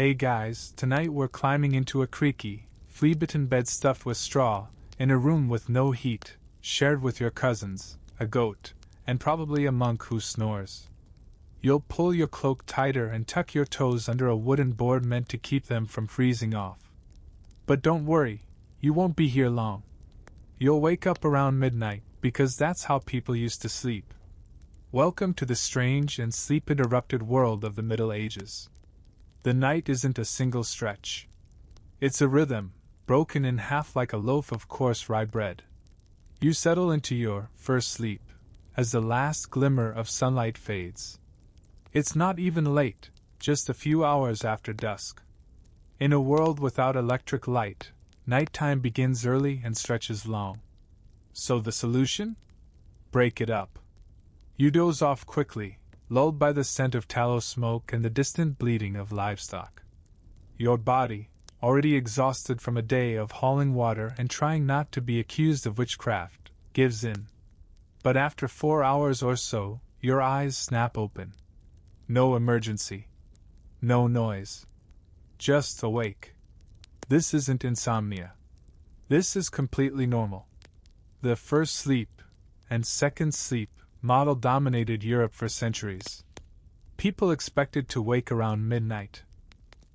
Hey guys, tonight we're climbing into a creaky, flea-bitten bed stuffed with straw, in a room with no heat, shared with your cousins, a goat, and probably a monk who snores. You'll pull your cloak tighter and tuck your toes under a wooden board meant to keep them from freezing off. But don't worry, you won't be here long. You'll wake up around midnight, because that's how people used to sleep. Welcome to the strange and sleep-interrupted world of the Middle Ages. The night isn't a single stretch. It's a rhythm, broken in half like a loaf of coarse rye bread. You settle into your first sleep, as the last glimmer of sunlight fades. It's not even late, just a few hours after dusk. In a world without electric light, nighttime begins early and stretches long. So the solution? Break it up. You doze off quickly, lulled by the scent of tallow smoke and the distant bleating of livestock. Your body, already exhausted from a day of hauling water and trying not to be accused of witchcraft, gives in. But after 4 hours or so, your eyes snap open. No emergency. No noise. Just awake. This isn't insomnia. This is completely normal. The first sleep and second sleep model dominated Europe for centuries. People expected to wake around midnight.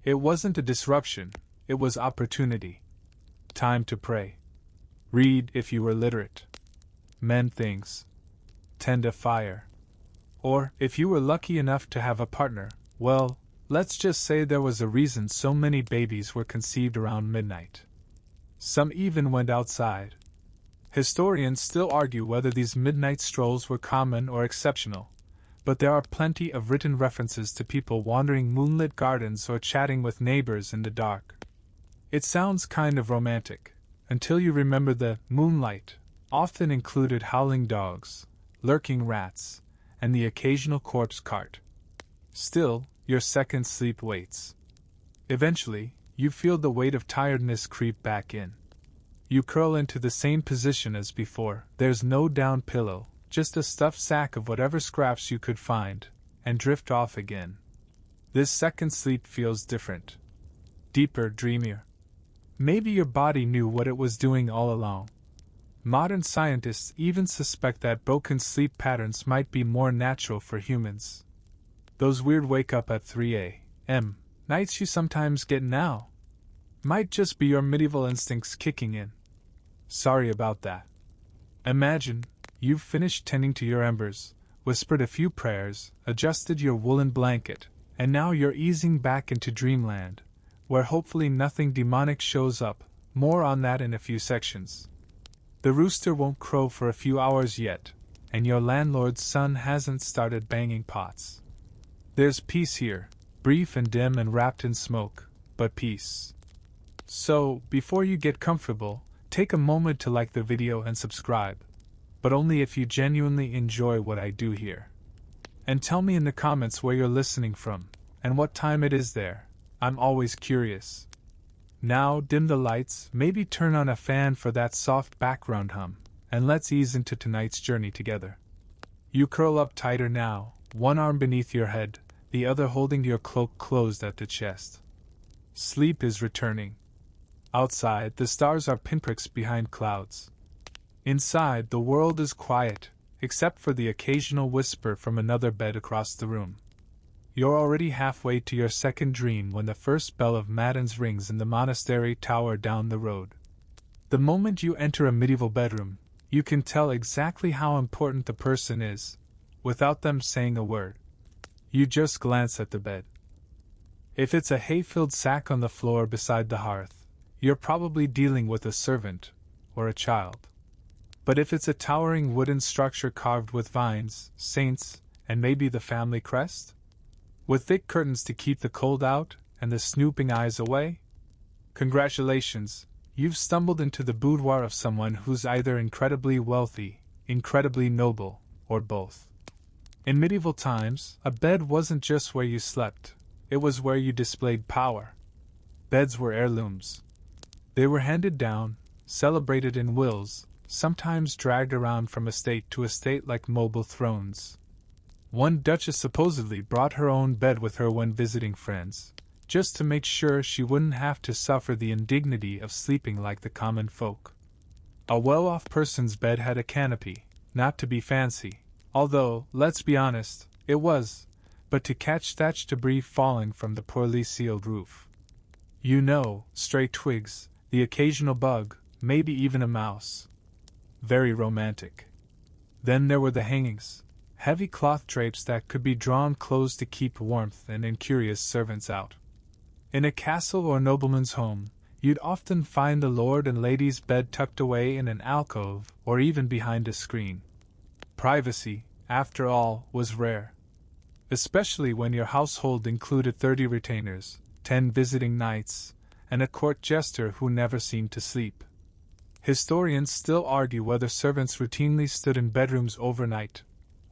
It wasn't a disruption, it was opportunity. Time to pray. Read if you were literate. Mend things. Tend a fire. Or, if you were lucky enough to have a partner, well, let's just say there was a reason so many babies were conceived around midnight. Some even went outside. Historians still argue whether these midnight strolls were common or exceptional, but there are plenty of written references to people wandering moonlit gardens or chatting with neighbors in the dark. It sounds kind of romantic, until you remember the moonlight often included howling dogs, lurking rats, and the occasional corpse cart. Still, your second sleep waits. Eventually, you feel the weight of tiredness creep back in. You curl into the same position as before. There's no down pillow, just a stuffed sack of whatever scraps you could find, and drift off again. This second sleep feels different. Deeper, dreamier. Maybe your body knew what it was doing all along. Modern scientists even suspect that broken sleep patterns might be more natural for humans. Those weird wake up at 3 a.m. nights you sometimes get now might just be your medieval instincts kicking in. Sorry about that. Imagine, you've finished tending to your embers, whispered a few prayers, adjusted your woolen blanket, and now you're easing back into dreamland, where hopefully nothing demonic shows up. More on that in a few sections. The rooster won't crow for a few hours yet, and your landlord's son hasn't started banging pots. There's peace here, brief and dim and wrapped in smoke, but peace. So, before you get comfortable, take a moment to like the video and subscribe, but only if you genuinely enjoy what I do here. And tell me in the comments where you're listening from, and what time it is there. I'm always curious. Now, dim the lights, maybe turn on a fan for that soft background hum, and let's ease into tonight's journey together. You curl up tighter now, one arm beneath your head, the other holding your cloak closed at the chest. Sleep is returning. Outside, the stars are pinpricks behind clouds. Inside, the world is quiet, except for the occasional whisper from another bed across the room. You're already halfway to your second dream when the first bell of matins rings in the monastery tower down the road. The moment you enter a medieval bedroom, you can tell exactly how important the person is, without them saying a word. You just glance at the bed. If it's a hay-filled sack on the floor beside the hearth, you're probably dealing with a servant, or a child. But if it's a towering wooden structure carved with vines, saints, and maybe the family crest? With thick curtains to keep the cold out, and the snooping eyes away? Congratulations, you've stumbled into the boudoir of someone who's either incredibly wealthy, incredibly noble, or both. In medieval times, a bed wasn't just where you slept, it was where you displayed power. Beds were heirlooms. They were handed down, celebrated in wills, sometimes dragged around from estate to estate like mobile thrones. One duchess supposedly brought her own bed with her when visiting friends, just to make sure she wouldn't have to suffer the indignity of sleeping like the common folk. A well-off person's bed had a canopy, not to be fancy, although, let's be honest, it was, but to catch thatch debris falling from the poorly sealed roof. You know, stray twigs, the occasional bug, maybe even a mouse. Very romantic. Then there were the hangings, heavy cloth drapes that could be drawn close to keep warmth and incurious servants out. In a castle or nobleman's home, you'd often find the lord and lady's bed tucked away in an alcove or even behind a screen. Privacy, after all, was rare. Especially when your household included 30 retainers, 10 visiting knights, and a court jester who never seemed to sleep. Historians still argue whether servants routinely stood in bedrooms overnight,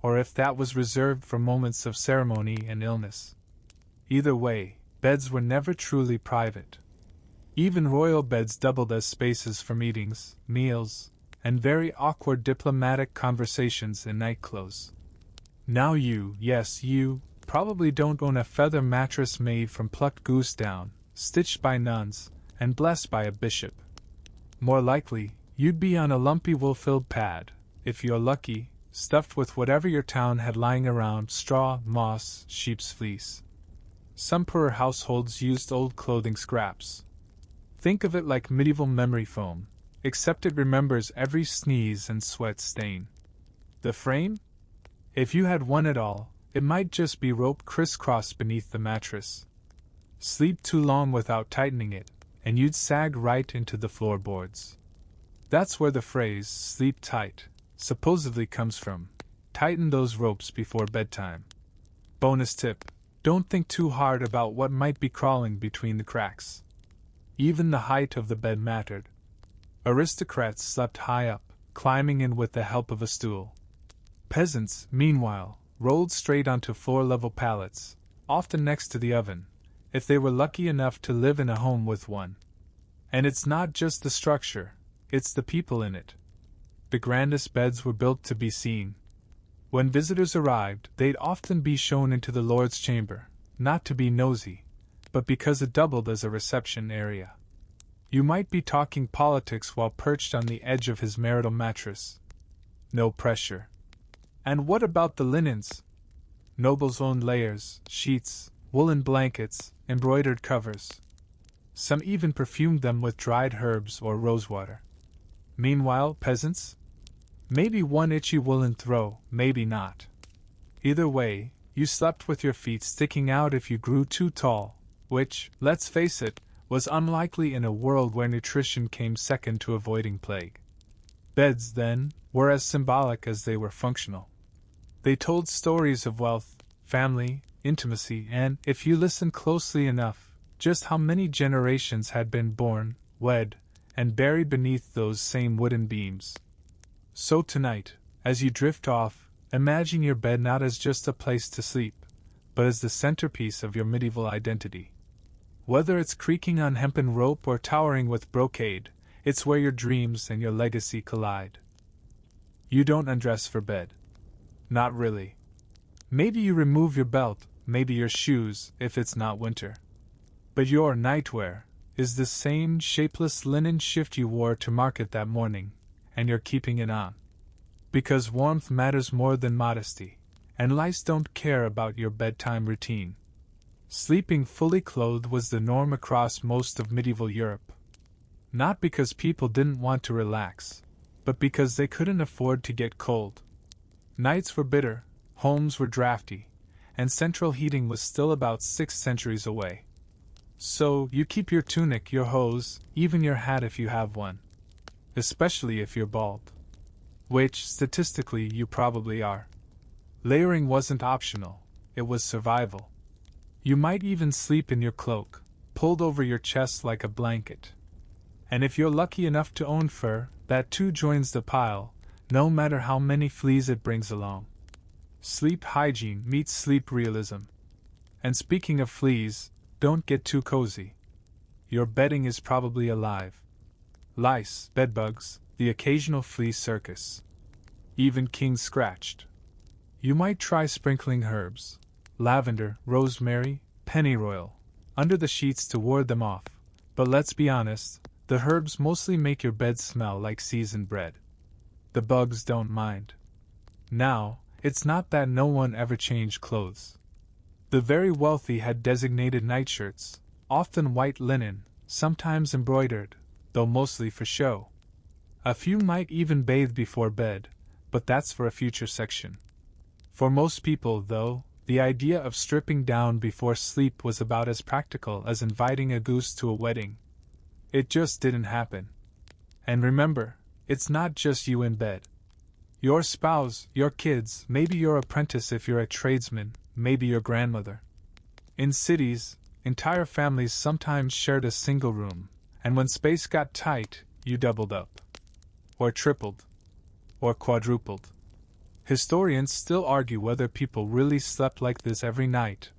or if that was reserved for moments of ceremony and illness. Either way, beds were never truly private. Even royal beds doubled as spaces for meetings, meals, and very awkward diplomatic conversations in nightclothes. Now you, yes you, probably don't own a feather mattress made from plucked goose down, stitched by nuns, and blessed by a bishop. More likely, you'd be on a lumpy wool-filled pad, if you're lucky, stuffed with whatever your town had lying around: straw, moss, sheep's fleece. Some poorer households used old clothing scraps. Think of it like medieval memory foam, except it remembers every sneeze and sweat stain. The frame? If you had one at all, it might just be roped crisscross beneath the mattress. Sleep too long without tightening it, and you'd sag right into the floorboards. That's where the phrase, sleep tight, supposedly comes from. Tighten those ropes before bedtime. Bonus tip: don't think too hard about what might be crawling between the cracks. Even the height of the bed mattered. Aristocrats slept high up, climbing in with the help of a stool. Peasants, meanwhile, rolled straight onto floor-level pallets, often next to the oven, if they were lucky enough to live in a home with one. And it's not just the structure, it's the people in it. The grandest beds were built to be seen. When visitors arrived, they'd often be shown into the Lord's chamber, not to be nosy, but because it doubled as a reception area. You might be talking politics while perched on the edge of his marital mattress. No pressure. And what about the linens? Nobles owned layers, sheets, woolen blankets, embroidered covers. Some even perfumed them with dried herbs or rosewater. Meanwhile, peasants? Maybe one itchy woolen throw, maybe not. Either way, you slept with your feet sticking out if you grew too tall, which, let's face it, was unlikely in a world where nutrition came second to avoiding plague. Beds, then, were as symbolic as they were functional. They told stories of wealth, family, intimacy, and, if you listened closely enough, just how many generations had been born, wed, and buried beneath those same wooden beams. So tonight, as you drift off, imagine your bed not as just a place to sleep, but as the centerpiece of your medieval identity. Whether it's creaking on hempen rope or towering with brocade, it's where your dreams and your legacy collide. You don't undress for bed. Not really. Maybe you remove your belt, maybe your shoes, if it's not winter. But your nightwear is the same shapeless linen shift you wore to market that morning, and you're keeping it on. Because warmth matters more than modesty, and lice don't care about your bedtime routine. Sleeping fully clothed was the norm across most of medieval Europe. Not because people didn't want to relax, but because they couldn't afford to get cold. Nights were bitter, homes were drafty, and central heating was still about 6 centuries away. So, you keep your tunic, your hose, even your hat if you have one. Especially if you're bald. Which, statistically, you probably are. Layering wasn't optional, it was survival. You might even sleep in your cloak, pulled over your chest like a blanket. And if you're lucky enough to own fur, that too joins the pile, no matter how many fleas it brings along. Sleep hygiene meets sleep realism. And speaking of fleas, don't get too cozy. Your bedding is probably alive. Lice, bedbugs, the occasional flea circus. Even kings scratched. You might try sprinkling herbs. Lavender, rosemary, pennyroyal. under the sheets to ward them off, but let's be honest, the herbs mostly make your bed smell like seasoned bread. The bugs don't mind. Now, it's not that no one ever changed clothes. The very wealthy had designated nightshirts, often white linen, sometimes embroidered, though mostly for show. A few might even bathe before bed, but that's for a future section. For most people, though, the idea of stripping down before sleep was about as practical as inviting a goose to a wedding. It just didn't happen. And remember, it's not just you in bed. Your spouse, your kids, maybe your apprentice if you're a tradesman, maybe your grandmother. In cities, entire families sometimes shared a single room, and when space got tight, you doubled up. Or tripled. Or quadrupled. Historians still argue whether people really slept like this every night,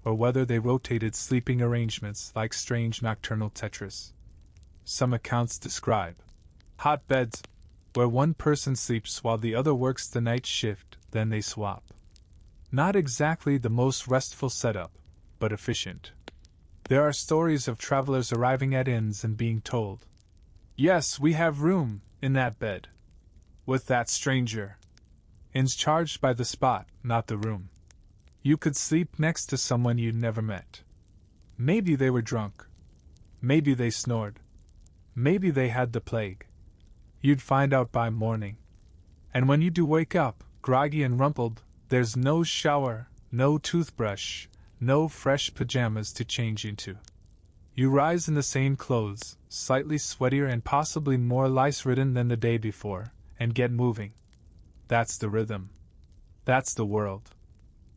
or whether they rotated sleeping arrangements like strange nocturnal Tetris. Some accounts describe hot beds, where one person sleeps while the other works the night shift, then they swap. Not exactly the most restful setup, but efficient. There are stories of travelers arriving at inns and being told, "Yes, we have room in that bed. With that stranger." Inns charged by the spot, not the room. You could sleep next to someone you'd never met. Maybe they were drunk. Maybe they snored. Maybe they had the plague. You'd find out by morning. And when you do wake up, groggy and rumpled, there's no shower, no toothbrush, no fresh pajamas to change into. You rise in the same clothes, slightly sweatier and possibly more lice-ridden than the day before, and get moving. That's the rhythm. That's the world.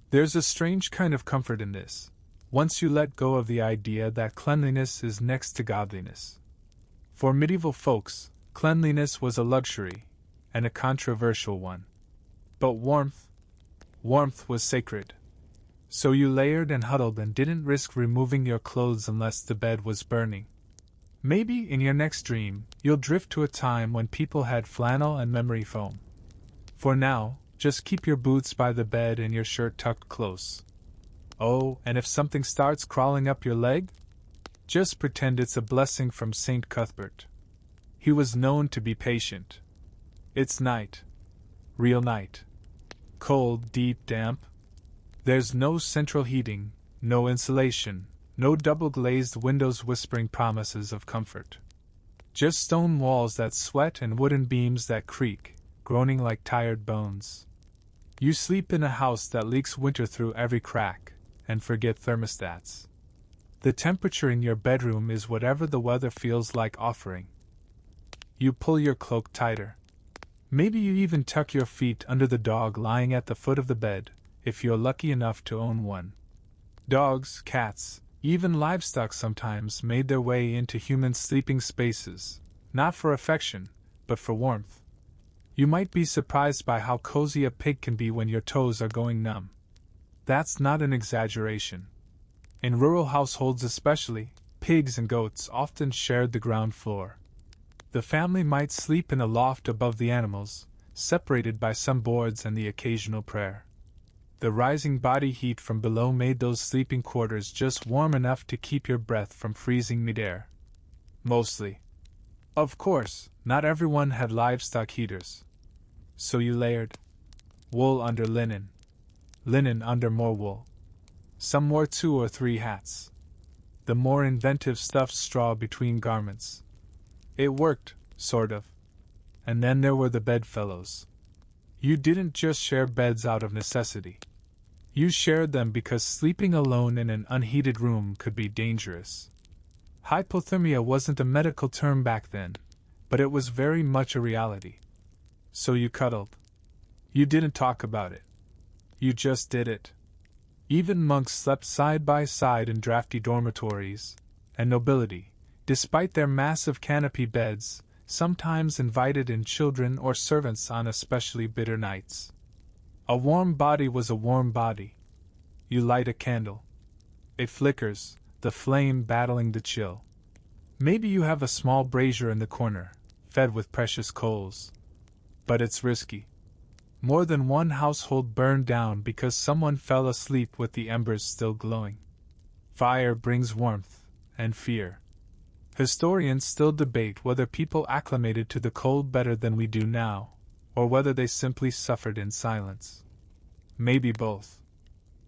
There's a strange kind of comfort in this, once you let go of the idea that cleanliness is next to godliness. For medieval folks, cleanliness was a luxury, and a controversial one. But warmth was sacred. So you layered and huddled and didn't risk removing your clothes unless the bed was burning. Maybe in your next dream, you'll drift to a time when people had flannel and memory foam. For now, just keep your boots by the bed and your shirt tucked close. Oh, and if something starts crawling up your leg, just pretend it's a blessing from St. Cuthbert. He was known to be patient. It's night. Real night. Cold, deep, damp. There's no central heating, no insulation, no double-glazed windows whispering promises of comfort. Just stone walls that sweat and wooden beams that creak, groaning like tired bones. You sleep in a house that leaks winter through every crack, and forget thermostats. The temperature in your bedroom is whatever the weather feels like offering. You pull your cloak tighter. Maybe you even tuck your feet under the dog lying at the foot of the bed, if you're lucky enough to own one. Dogs, cats, even livestock sometimes made their way into human sleeping spaces, not for affection, but for warmth. You might be surprised by how cozy a pig can be when your toes are going numb. That's not an exaggeration. In rural households especially, pigs and goats often shared the ground floor. The family might sleep in a loft above the animals, separated by some boards and the occasional prayer. The rising body heat from below made those sleeping quarters just warm enough to keep your breath from freezing midair. Mostly. Of course, not everyone had livestock heaters. So you layered wool under linen, linen under more wool. Some wore 2 or 3 hats. The more inventive stuffed straw between garments. It worked, sort of. And then there were the bedfellows. You didn't just share beds out of necessity. You shared them because sleeping alone in an unheated room could be dangerous. Hypothermia wasn't a medical term back then, but it was very much a reality. So you cuddled. You didn't talk about it. You just did it. Even monks slept side by side in drafty dormitories, and nobility, despite their massive canopy beds, sometimes invited in children or servants on especially bitter nights. A warm body was a warm body. You light a candle. It flickers, the flame battling the chill. Maybe you have a small brazier in the corner, fed with precious coals. But it's risky. More than one household burned down because someone fell asleep with the embers still glowing. Fire brings warmth and fear. Historians still debate whether people acclimated to the cold better than we do now, or whether they simply suffered in silence. Maybe both.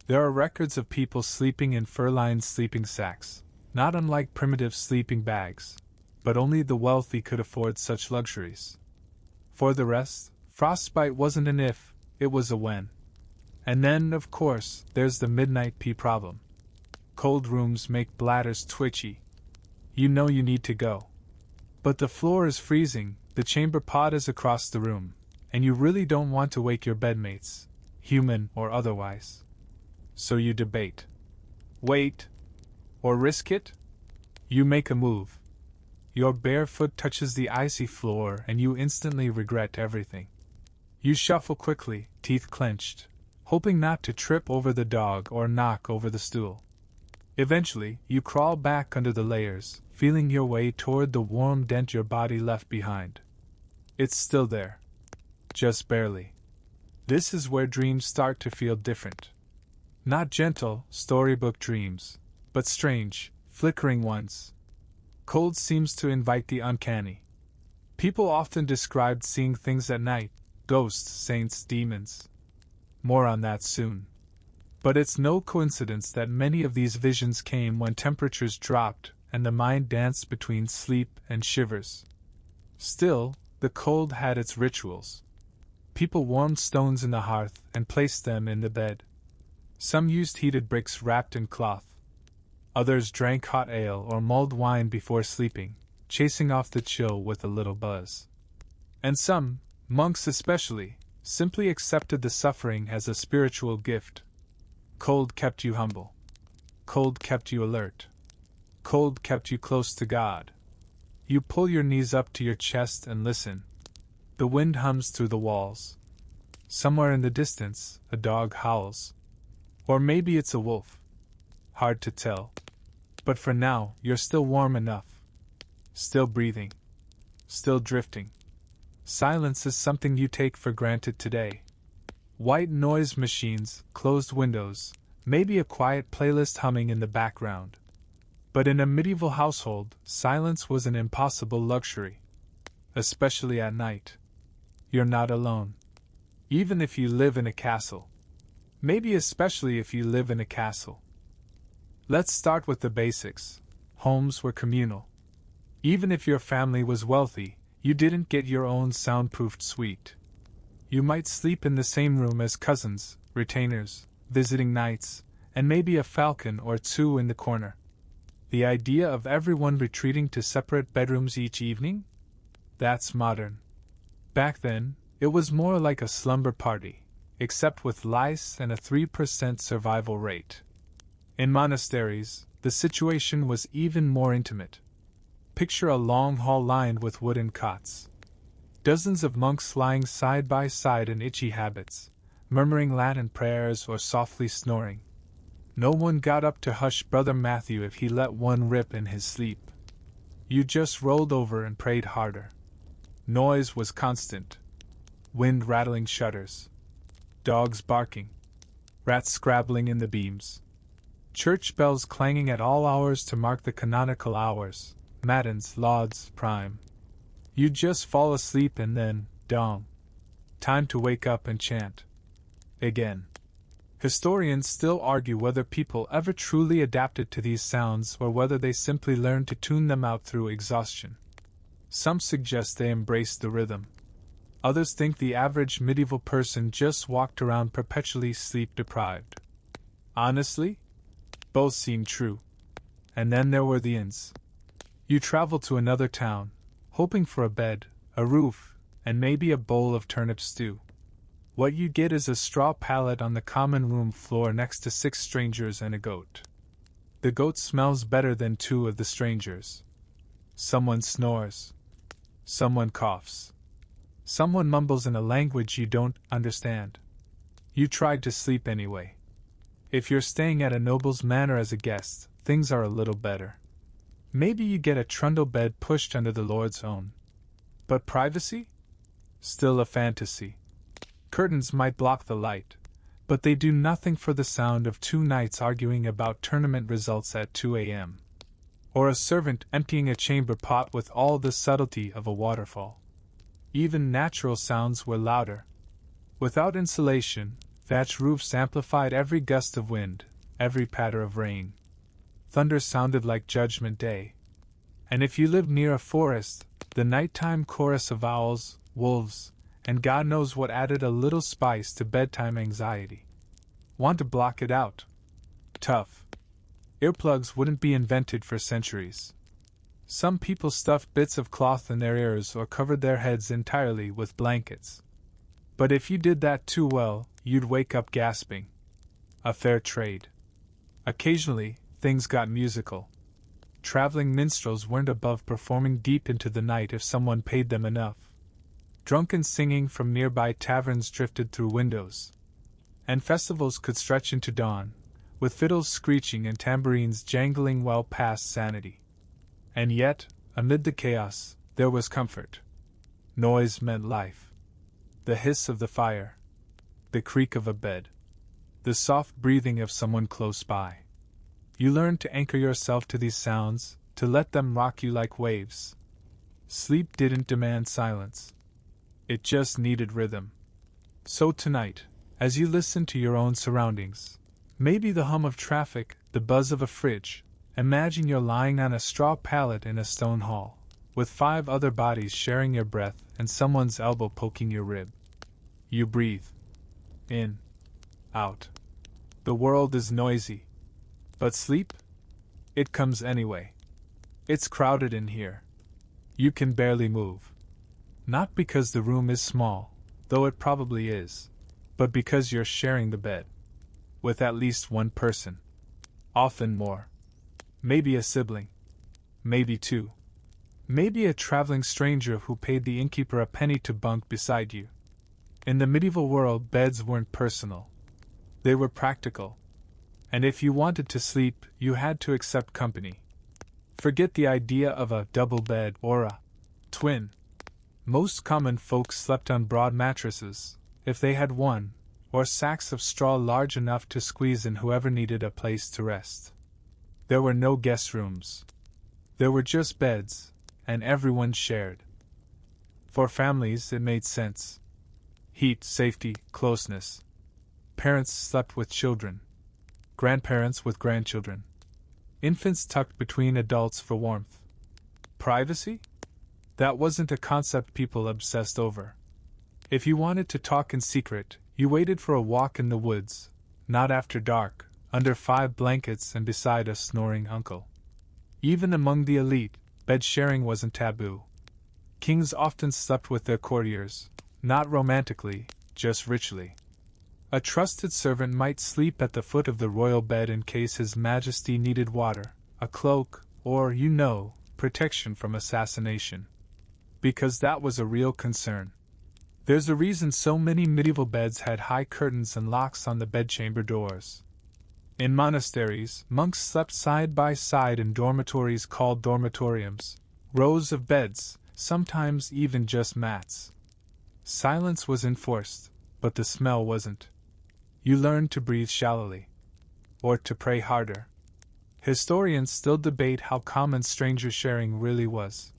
There are records of people sleeping in fur-lined sleeping sacks, not unlike primitive sleeping bags, but only the wealthy could afford such luxuries. For the rest, frostbite wasn't an if, it was a when. And then, of course, there's the midnight pee problem. Cold rooms make bladders twitchy. You know you need to go. But the floor is freezing, the chamber pot is across the room, and you really don't want to wake your bedmates, human or otherwise. So you debate. Wait. Or risk it? You make a move. Your bare foot touches the icy floor and you instantly regret everything. You shuffle quickly, teeth clenched, hoping not to trip over the dog or knock over the stool. Eventually, you crawl back under the layers, feeling your way toward the warm dent your body left behind. It's still there. Just barely. This is where dreams start to feel different. Not gentle, storybook dreams, but strange, flickering ones. Cold seems to invite the uncanny. People often described seeing things at night, ghosts, saints, demons. More on that soon. But it's no coincidence that many of these visions came when temperatures dropped and the mind danced between sleep and shivers. Still, the cold had its rituals. People warmed stones in the hearth and placed them in the bed. Some used heated bricks wrapped in cloth. Others drank hot ale or mulled wine before sleeping, chasing off the chill with a little buzz. And some, monks especially, simply accepted the suffering as a spiritual gift. Cold kept you humble. Cold kept you alert. Cold kept you close to God. You pull your knees up to your chest and listen. The wind hums through the walls. Somewhere in the distance, a dog howls. Or maybe it's a wolf. Hard to tell. But for now, you're still warm enough. Still breathing. Still drifting. Silence is something you take for granted today. White noise machines, closed windows, maybe a quiet playlist humming in the background. But in a medieval household, silence was an impossible luxury. Especially at night. You're not alone. Even if you live in a castle. Maybe especially if you live in a castle. Let's start with the basics. Homes were communal. Even if your family was wealthy, you didn't get your own soundproofed suite. You might sleep in the same room as cousins, retainers, visiting knights, and maybe a falcon or two in the corner. The idea of everyone retreating to separate bedrooms each evening? That's modern. Back then, it was more like a slumber party, except with lice and a 3% survival rate. In monasteries, the situation was even more intimate. Picture a long hall lined with wooden cots. Dozens of monks lying side by side in itchy habits, murmuring Latin prayers or softly snoring. No one got up to hush Brother Matthew if he let one rip in his sleep. You just rolled over and prayed harder. Noise was constant. Wind rattling shutters. Dogs barking. Rats scrabbling in the beams. Church bells clanging at all hours to mark the canonical hours, matins, lauds, prime. You'd just fall asleep and then, dawn. Time to wake up and chant. Again. Historians still argue whether people ever truly adapted to these sounds or whether they simply learned to tune them out through exhaustion. Some suggest they embraced the rhythm. Others think the average medieval person just walked around perpetually sleep-deprived. Honestly, both seem true. And then there were the inns. You travel to another town, hoping for a bed, a roof, and maybe a bowl of turnip stew. What you get is a straw pallet on the common room floor next to 6 strangers and a goat. The goat smells better than 2 of the strangers. Someone snores. Someone coughs. Someone mumbles in a language you don't understand. You tried to sleep anyway. If you're staying at a noble's manor as a guest, things are a little better. Maybe you get a trundle bed pushed under the lord's own. But privacy? Still a fantasy. Curtains might block the light. But they do nothing for the sound of two knights arguing about tournament results at 2 a.m. Or a servant emptying a chamber pot with all the subtlety of a waterfall. Even natural sounds were louder. Without insulation, thatch roofs amplified every gust of wind, every patter of rain. Thunder sounded like Judgment Day. And if you lived near a forest, the nighttime chorus of owls, wolves, and God knows what added a little spice to bedtime anxiety. Want to block it out? Tough. Earplugs wouldn't be invented for centuries. Some people stuffed bits of cloth in their ears or covered their heads entirely with blankets. But if you did that too well, you'd wake up gasping. A fair trade. Occasionally, things got musical. Traveling minstrels weren't above performing deep into the night if someone paid them enough. Drunken singing from nearby taverns drifted through windows. And festivals could stretch into dawn, with fiddles screeching and tambourines jangling well past sanity. And yet, amid the chaos, there was comfort. Noise meant life. The hiss of the fire. The creak of a bed. The soft breathing of someone close by. You learned to anchor yourself to these sounds, to let them rock you like waves. Sleep didn't demand silence. It just needed rhythm. So tonight, as you listen to your own surroundings, maybe the hum of traffic, the buzz of a fridge, imagine you're lying on a straw pallet in a stone hall, with 5 other bodies sharing your breath and someone's elbow poking your rib. You breathe. In. Out. The world is noisy. But sleep? It comes anyway. It's crowded in here. You can barely move. Not because the room is small, though it probably is, but because you're sharing the bed. With at least one person. Often more. Maybe a sibling. Maybe 2. Maybe a traveling stranger who paid the innkeeper a penny to bunk beside you. In the medieval world, beds weren't personal. They were practical. And if you wanted to sleep, you had to accept company. Forget the idea of a double bed or a twin. Most common folks slept on broad mattresses, if they had one, or sacks of straw large enough to squeeze in whoever needed a place to rest. There were no guest rooms. There were just beds, and everyone shared. For families, it made sense. Heat, safety, closeness. Parents slept with children. Grandparents with grandchildren. Infants tucked between adults for warmth. Privacy? That wasn't a concept people obsessed over. If you wanted to talk in secret, you waited for a walk in the woods, not after dark, under 5 blankets and beside a snoring uncle. Even among the elite, bed sharing wasn't taboo. Kings often slept with their courtiers, not romantically, just richly. A trusted servant might sleep at the foot of the royal bed in case His Majesty needed water, a cloak, or, protection from assassination. Because that was a real concern. There's a reason so many medieval beds had high curtains and locks on the bedchamber doors. In monasteries, monks slept side by side in dormitories called dormitoriums, rows of beds, sometimes even just mats. Silence was enforced, but the smell wasn't. You learned to breathe shallowly. Or to pray harder. Historians still debate how common stranger sharing really was.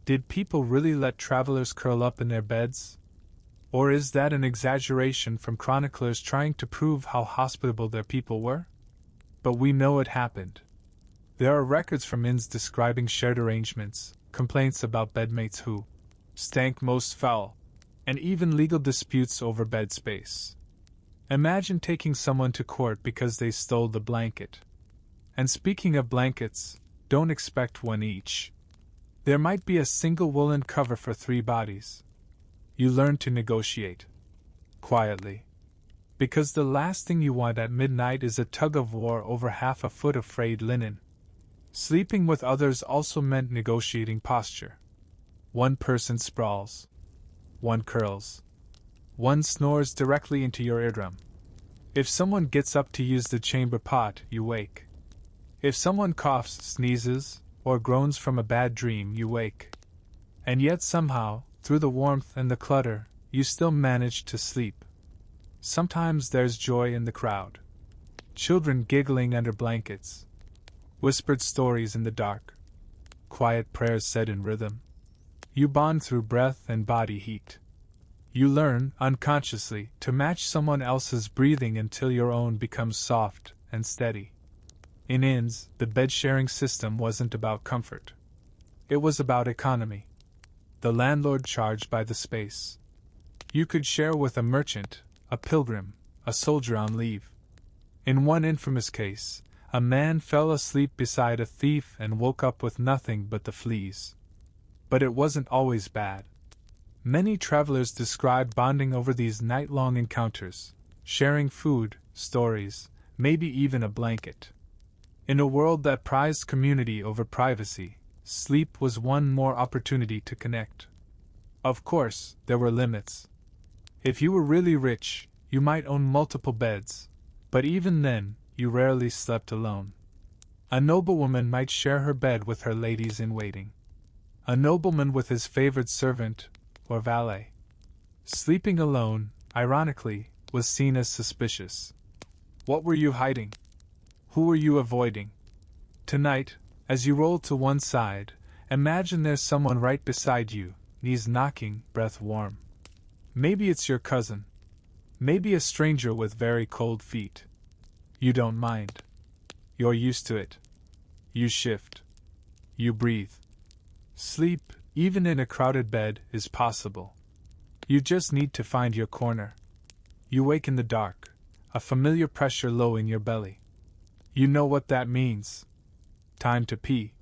Did people really let travelers curl up in their beds? Or is that an exaggeration from chroniclers trying to prove how hospitable their people were? But we know it happened. There are records from inns describing shared arrangements, complaints about bedmates who stank most foul, and even legal disputes over bed space. Imagine taking someone to court because they stole the blanket. And speaking of blankets, don't expect one each. There might be a single woolen cover for 3 bodies. You learn to negotiate. Quietly. Because the last thing you want at midnight is a tug-of-war over half a foot of frayed linen. Sleeping with others also meant negotiating posture. One person sprawls. One curls. One snores directly into your eardrum. If someone gets up to use the chamber pot, you wake. If someone coughs, sneezes, or groans from a bad dream, you wake. And yet somehow, through the warmth and the clutter, you still manage to sleep. Sometimes there's joy in the crowd. Children giggling under blankets. Whispered stories in the dark. Quiet prayers said in rhythm. You bond through breath and body heat. You learn, unconsciously, to match someone else's breathing until your own becomes soft and steady. In inns, the bed-sharing system wasn't about comfort. It was about economy. The landlord charged by the space. You could share with a merchant, a pilgrim, a soldier on leave. In one infamous case, a man fell asleep beside a thief and woke up with nothing but the fleas. But it wasn't always bad. Many travelers describe bonding over these night-long encounters, sharing food, stories, maybe even a blanket. In a world that prized community over privacy, sleep was one more opportunity to connect. Of course, there were limits. If you were really rich, you might own multiple beds, but even then, you rarely slept alone. A noblewoman might share her bed with her ladies-in-waiting. A nobleman with his favored servant or valet. Sleeping alone, ironically, was seen as suspicious. What were you hiding? Who were you avoiding? Tonight, as you roll to one side, imagine there's someone right beside you, knees knocking, breath warm. Maybe it's your cousin. Maybe a stranger with very cold feet. You don't mind. You're used to it. You shift. You breathe. Sleep, even in a crowded bed, is possible. You just need to find your corner. You wake in the dark, a familiar pressure low in your belly. You know what that means. Time to pee.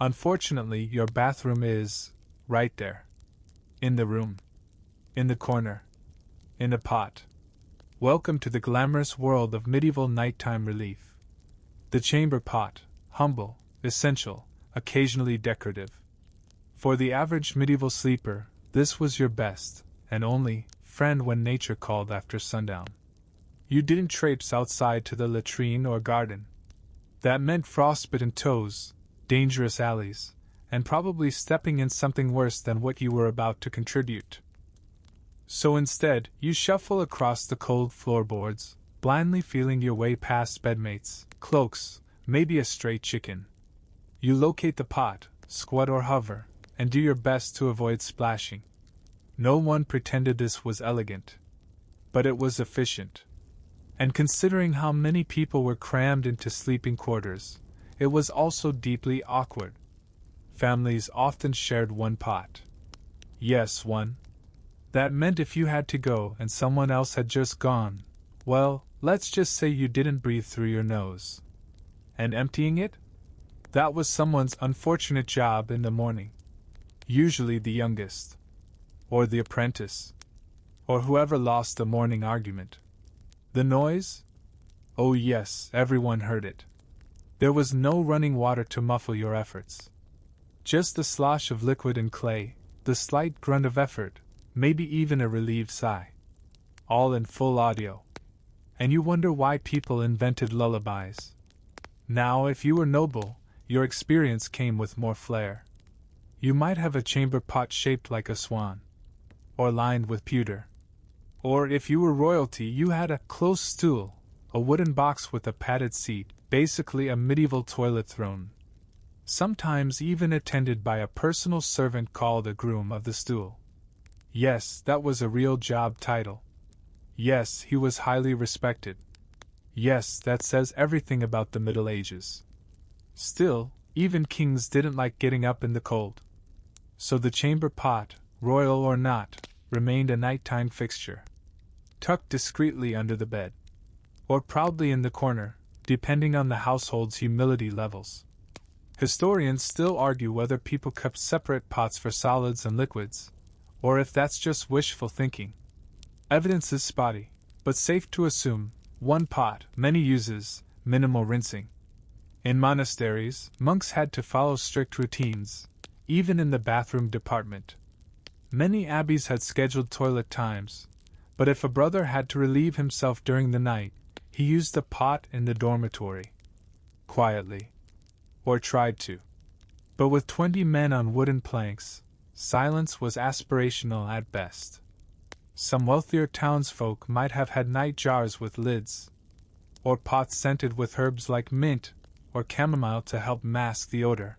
Unfortunately, your bathroom is right there. In the room. In the corner. In a pot. Welcome to the glamorous world of medieval nighttime relief. The chamber pot, humble, essential, occasionally decorative. For the average medieval sleeper, this was your best, and only, friend when nature called after sundown. You didn't traipse outside to the latrine or garden. That meant frostbitten toes, dangerous alleys, and probably stepping in something worse than what you were about to contribute. So instead, you shuffle across the cold floorboards, blindly feeling your way past bedmates, cloaks, maybe a stray chicken. You locate the pot, squat or hover, and do your best to avoid splashing. No one pretended this was elegant. But it was efficient. And considering how many people were crammed into sleeping quarters, it was also deeply awkward. Families often shared one pot. Yes, one. That meant if you had to go and someone else had just gone, well, let's just say you didn't breathe through your nose. And emptying it? That was someone's unfortunate job in the morning. Usually the youngest. Or the apprentice. Or whoever lost the morning argument. The noise? Oh yes, everyone heard it. There was no running water to muffle your efforts. Just the slosh of liquid and clay, the slight grunt of effort, maybe even a relieved sigh. All in full audio. And you wonder why people invented lullabies. Now, if you were noble, your experience came with more flair. You might have a chamber pot shaped like a swan. Or lined with pewter. Or if you were royalty, you had a close stool, a wooden box with a padded seat, basically a medieval toilet throne. Sometimes even attended by a personal servant called a groom of the stool. Yes, that was a real job title. Yes, he was highly respected. Yes, that says everything about the Middle Ages. Still, even kings didn't like getting up in the cold. So the chamber pot, royal or not, remained a nighttime fixture. Tucked discreetly under the bed. Or proudly in the corner, depending on the household's humility levels. Historians still argue whether people kept separate pots for solids and liquids, or if that's just wishful thinking. Evidence is spotty, but safe to assume, one pot, many uses, minimal rinsing. In monasteries, monks had to follow strict routines, even in the bathroom department. Many abbeys had scheduled toilet times, but if a brother had to relieve himself during the night, he used the pot in the dormitory. Quietly. Or tried to. But with 20 men on wooden planks, silence was aspirational at best. Some wealthier townsfolk might have had night jars with lids, or pots scented with herbs like mint or chamomile to help mask the odor.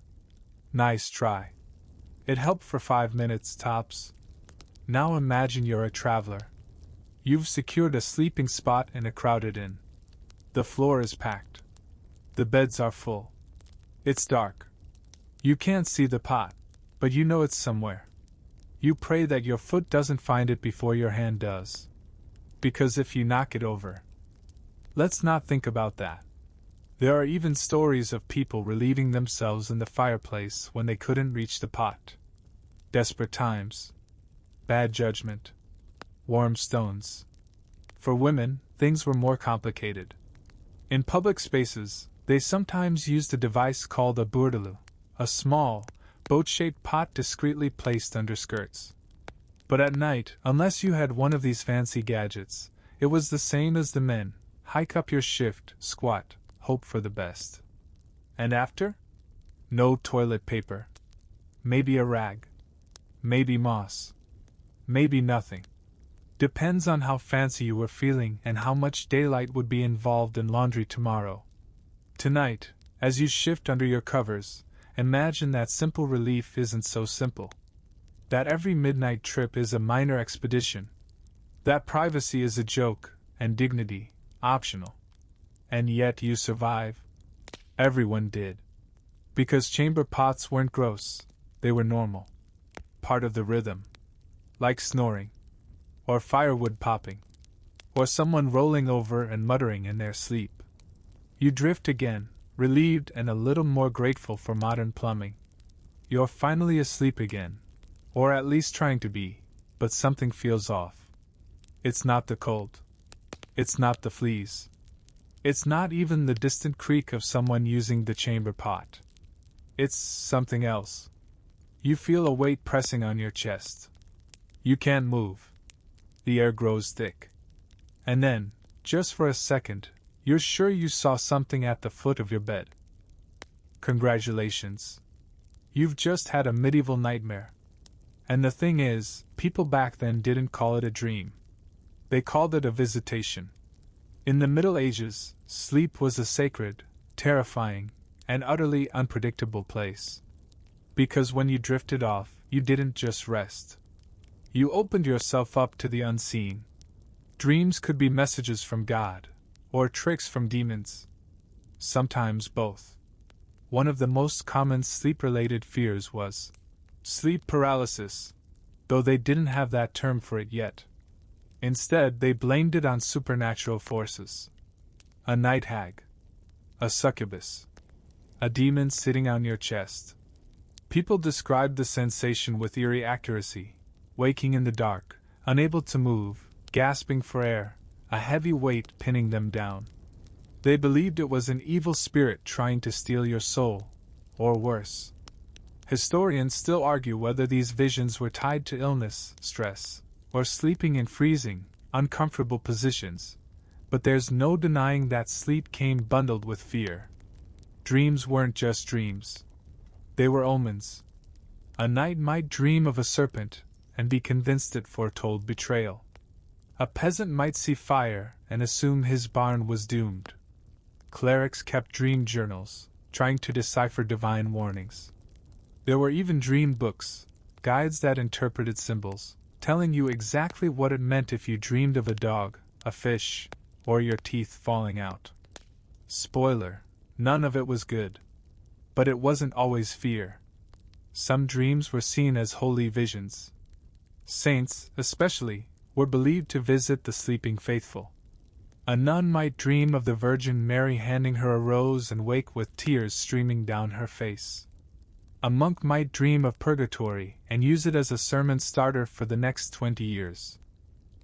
Nice try. It helped for 5 minutes tops. Now imagine you're a traveler. You've secured a sleeping spot in a crowded inn. The floor is packed. The beds are full. It's dark. You can't see the pot, but you know it's somewhere. You pray that your foot doesn't find it before your hand does. Because if you knock it over. Let's not think about that. There are even stories of people relieving themselves in the fireplace when they couldn't reach the pot. Desperate times. Bad judgment. Warm stones. For women, things were more complicated. In public spaces, they sometimes used a device called a bourdaloue, a small, boat-shaped pot discreetly placed under skirts. But at night, unless you had one of these fancy gadgets, it was the same as the men: hike up your shift, squat, hope for the best. And after? No toilet paper. Maybe a rag. Maybe moss. Maybe nothing. Depends on how fancy you were feeling and how much daylight would be involved in laundry tomorrow. Tonight, as you shift under your covers, imagine that simple relief isn't so simple. That every midnight trip is a minor expedition. That privacy is a joke, and dignity, optional. And yet you survive. Everyone did. Because chamber pots weren't gross, they were normal. Part of the rhythm. Like snoring. Or firewood popping. Or someone rolling over and muttering in their sleep. You drift again, relieved and a little more grateful for modern plumbing. You're finally asleep again. Or at least trying to be, but something feels off. It's not the cold. It's not the fleas. It's not even the distant creak of someone using the chamber pot. It's something else. You feel a weight pressing on your chest. You can't move. The air grows thick. And then, just for a second, you're sure you saw something at the foot of your bed. Congratulations. You've just had a medieval nightmare. And the thing is, people back then didn't call it a dream. They called it a visitation. In the Middle Ages, sleep was a sacred, terrifying, and utterly unpredictable place. Because when you drifted off, you didn't just rest. You opened yourself up to the unseen. Dreams could be messages from God, or tricks from demons. Sometimes both. One of the most common sleep-related fears was sleep paralysis, though they didn't have that term for it yet. Instead, they blamed it on supernatural forces. A night hag. A succubus. A demon sitting on your chest. People described the sensation with eerie accuracy, waking in the dark, unable to move, gasping for air, a heavy weight pinning them down. They believed it was an evil spirit trying to steal your soul, or worse. Historians still argue whether these visions were tied to illness, stress, or sleeping in freezing, uncomfortable positions, but there's no denying that sleep came bundled with fear. Dreams weren't just dreams. They were omens. A knight might dream of a serpent and be convinced it foretold betrayal. A peasant might see fire and assume his barn was doomed. Clerics kept dream journals, trying to decipher divine warnings. There were even dream books, guides that interpreted symbols, telling you exactly what it meant if you dreamed of a dog, a fish, or your teeth falling out. Spoiler, none of it was good. But it wasn't always fear. Some dreams were seen as holy visions. Saints, especially, were believed to visit the sleeping faithful. A nun might dream of the Virgin Mary handing her a rose and wake with tears streaming down her face. A monk might dream of purgatory and use it as a sermon starter for the next 20 years.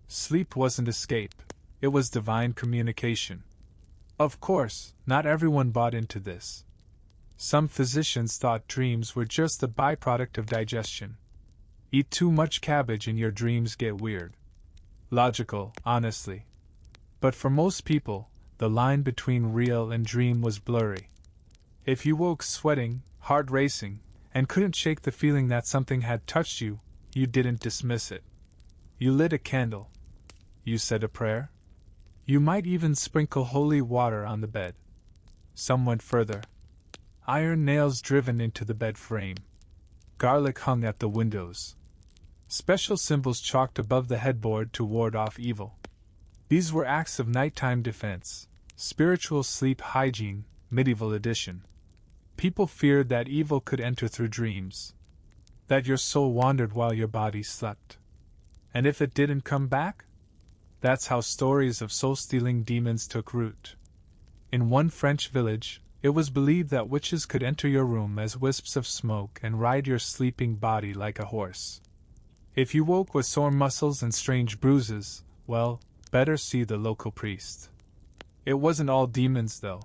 Sleep wasn't escape, it was divine communication. Of course, not everyone bought into this. Some physicians thought dreams were just the byproduct of digestion. Eat too much cabbage and your dreams get weird. Logical, honestly. But for most people, the line between real and dream was blurry. If you woke sweating, heart racing, and couldn't shake the feeling that something had touched you, you didn't dismiss it. You lit a candle, You said a prayer? You might even sprinkle holy water on the bed. Some went further. Iron nails driven into the bed frame. Garlic hung at the windows. Special symbols chalked above the headboard to ward off evil. These were acts of nighttime defense, spiritual sleep hygiene, medieval edition. People feared that evil could enter through dreams, that your soul wandered while your body slept. And if it didn't come back? That's how stories of soul-stealing demons took root. In one French village, it was believed that witches could enter your room as wisps of smoke and ride your sleeping body like a horse. If you woke with sore muscles and strange bruises, well, better see the local priest. It wasn't all demons, though.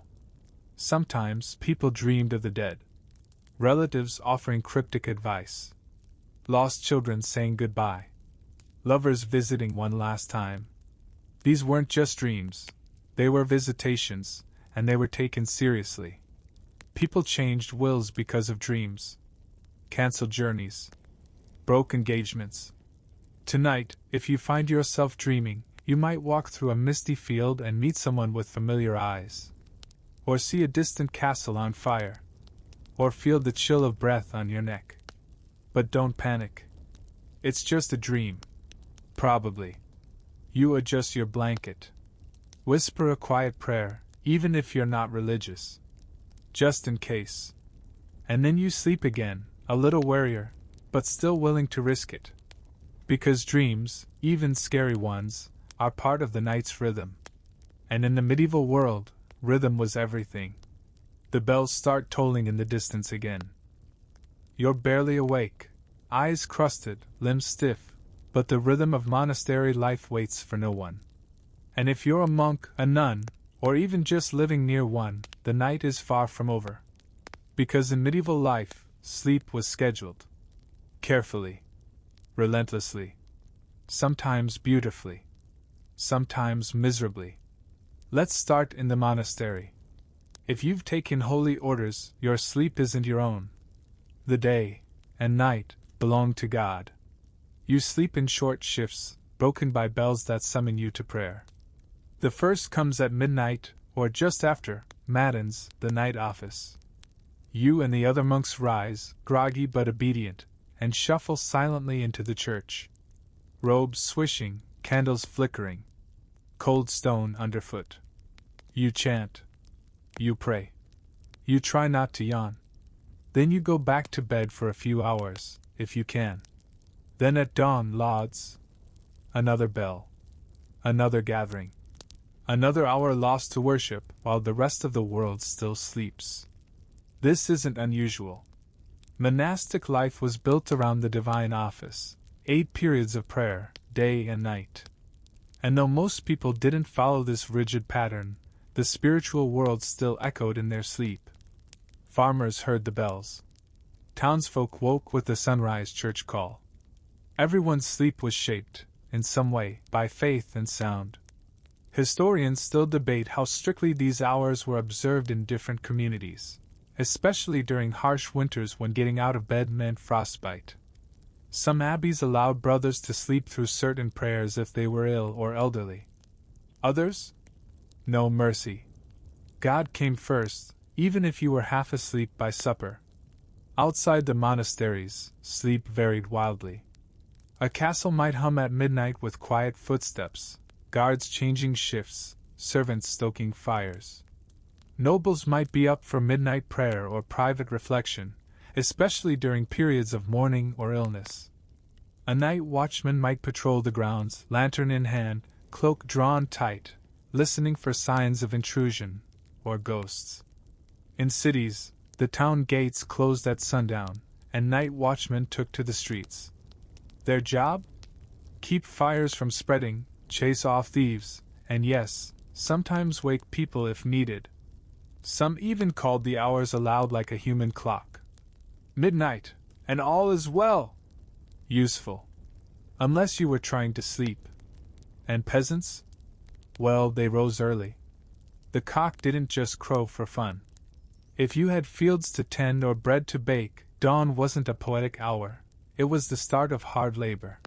Sometimes people dreamed of the dead. Relatives offering cryptic advice. Lost children saying goodbye. Lovers visiting one last time. These weren't just dreams. They were visitations, and they were taken seriously. People changed wills because of dreams. Canceled journeys. Broke engagements. Tonight, if you find yourself dreaming, you might walk through a misty field and meet someone with familiar eyes. Or see a distant castle on fire. Or feel the chill of breath on your neck. But don't panic. It's just a dream. Probably. You adjust your blanket. Whisper a quiet prayer, even if you're not religious. Just in case. And then you sleep again, a little warier, but still willing to risk it. Because dreams, even scary ones, are part of the night's rhythm. And in the medieval world, rhythm was everything. The bells start tolling in the distance again. You're barely awake, eyes crusted, limbs stiff, but the rhythm of monastery life waits for no one. And if you're a monk, a nun, or even just living near one, the night is far from over. Because in medieval life, sleep was scheduled. Carefully. Relentlessly. Sometimes beautifully. Sometimes miserably. Let's start in the monastery. If you've taken holy orders, your sleep isn't your own. The day and night belong to God. You sleep in short shifts, broken by bells that summon you to prayer. The first comes at midnight, or just after, matins, the night office. You and the other monks rise, groggy but obedient, and shuffle silently into the church. Robes swishing, candles flickering. Cold stone underfoot. You chant. You pray. You try not to yawn. Then you go back to bed for a few hours, if you can. Then at dawn, lauds. Another bell. Another gathering. Another hour lost to worship while the rest of the world still sleeps. This isn't unusual. Monastic life was built around the divine office, 8 periods of prayer, day and night. And though most people didn't follow this rigid pattern, the spiritual world still echoed in their sleep. Farmers heard the bells. Townsfolk woke with the sunrise church call. Everyone's sleep was shaped, in some way, by faith and sound. Historians still debate how strictly these hours were observed in different communities, especially during harsh winters when getting out of bed meant frostbite. Some abbeys allowed brothers to sleep through certain prayers if they were ill or elderly. Others? No mercy. God came first, even if you were half asleep by supper. Outside the monasteries, sleep varied wildly. A castle might hum at midnight with quiet footsteps, guards changing shifts, servants stoking fires. Nobles might be up for midnight prayer or private reflection, especially during periods of mourning or illness. A night watchman might patrol the grounds, lantern in hand, cloak drawn tight, listening for signs of intrusion or ghosts. In cities, the town gates closed at sundown, and night watchmen took to the streets. Their job? Keep fires from spreading, chase off thieves, and yes, sometimes wake people if needed. Some even called the hours aloud like a human clock. Midnight, and all is well. Useful. Unless you were trying to sleep. And peasants? Well, they rose early. The cock didn't just crow for fun. If you had fields to tend or bread to bake, dawn wasn't a poetic hour. It was the start of hard labor.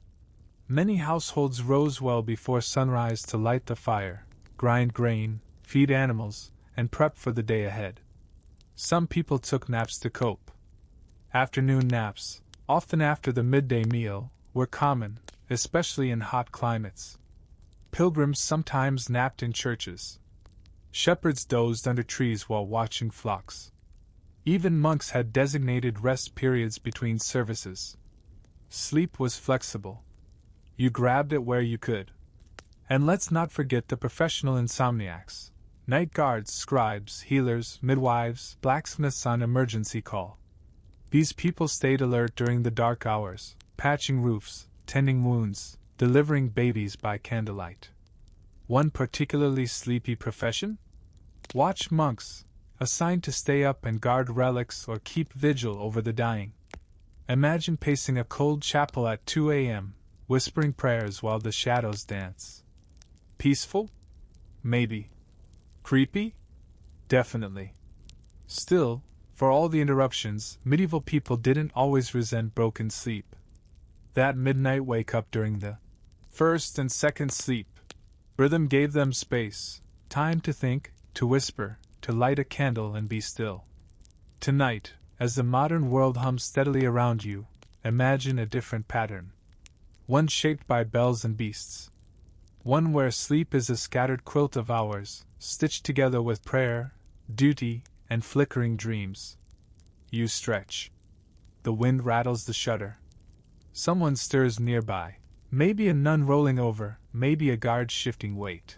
Many households rose well before sunrise to light the fire, grind grain, feed animals, and prep for the day ahead. Some people took naps to cope. Afternoon naps, often after the midday meal, were common, especially in hot climates. Pilgrims sometimes napped in churches. Shepherds dozed under trees while watching flocks. Even monks had designated rest periods between services. Sleep was flexible. You grabbed it where you could. And let's not forget the professional insomniacs. Night guards, scribes, healers, midwives, blacksmiths on emergency call. These people stayed alert during the dark hours, patching roofs, tending wounds, delivering babies by candlelight. One particularly sleepy profession? Watch monks, assigned to stay up and guard relics or keep vigil over the dying. Imagine pacing a cold chapel at 2 a.m., whispering prayers while the shadows dance. Peaceful? Maybe. Creepy? Definitely. Still, for all the interruptions, medieval people didn't always resent broken sleep. That midnight wake-up during the first and second sleep rhythm gave them space, time to think, to whisper, to light a candle and be still. Tonight, as the modern world hums steadily around you, imagine a different pattern. One shaped by bells and beasts. One where sleep is a scattered quilt of hours, stitched together with prayer, duty, and flickering dreams. You stretch. The wind rattles the shutter. Someone stirs nearby. Maybe a nun rolling over, maybe a guard shifting weight.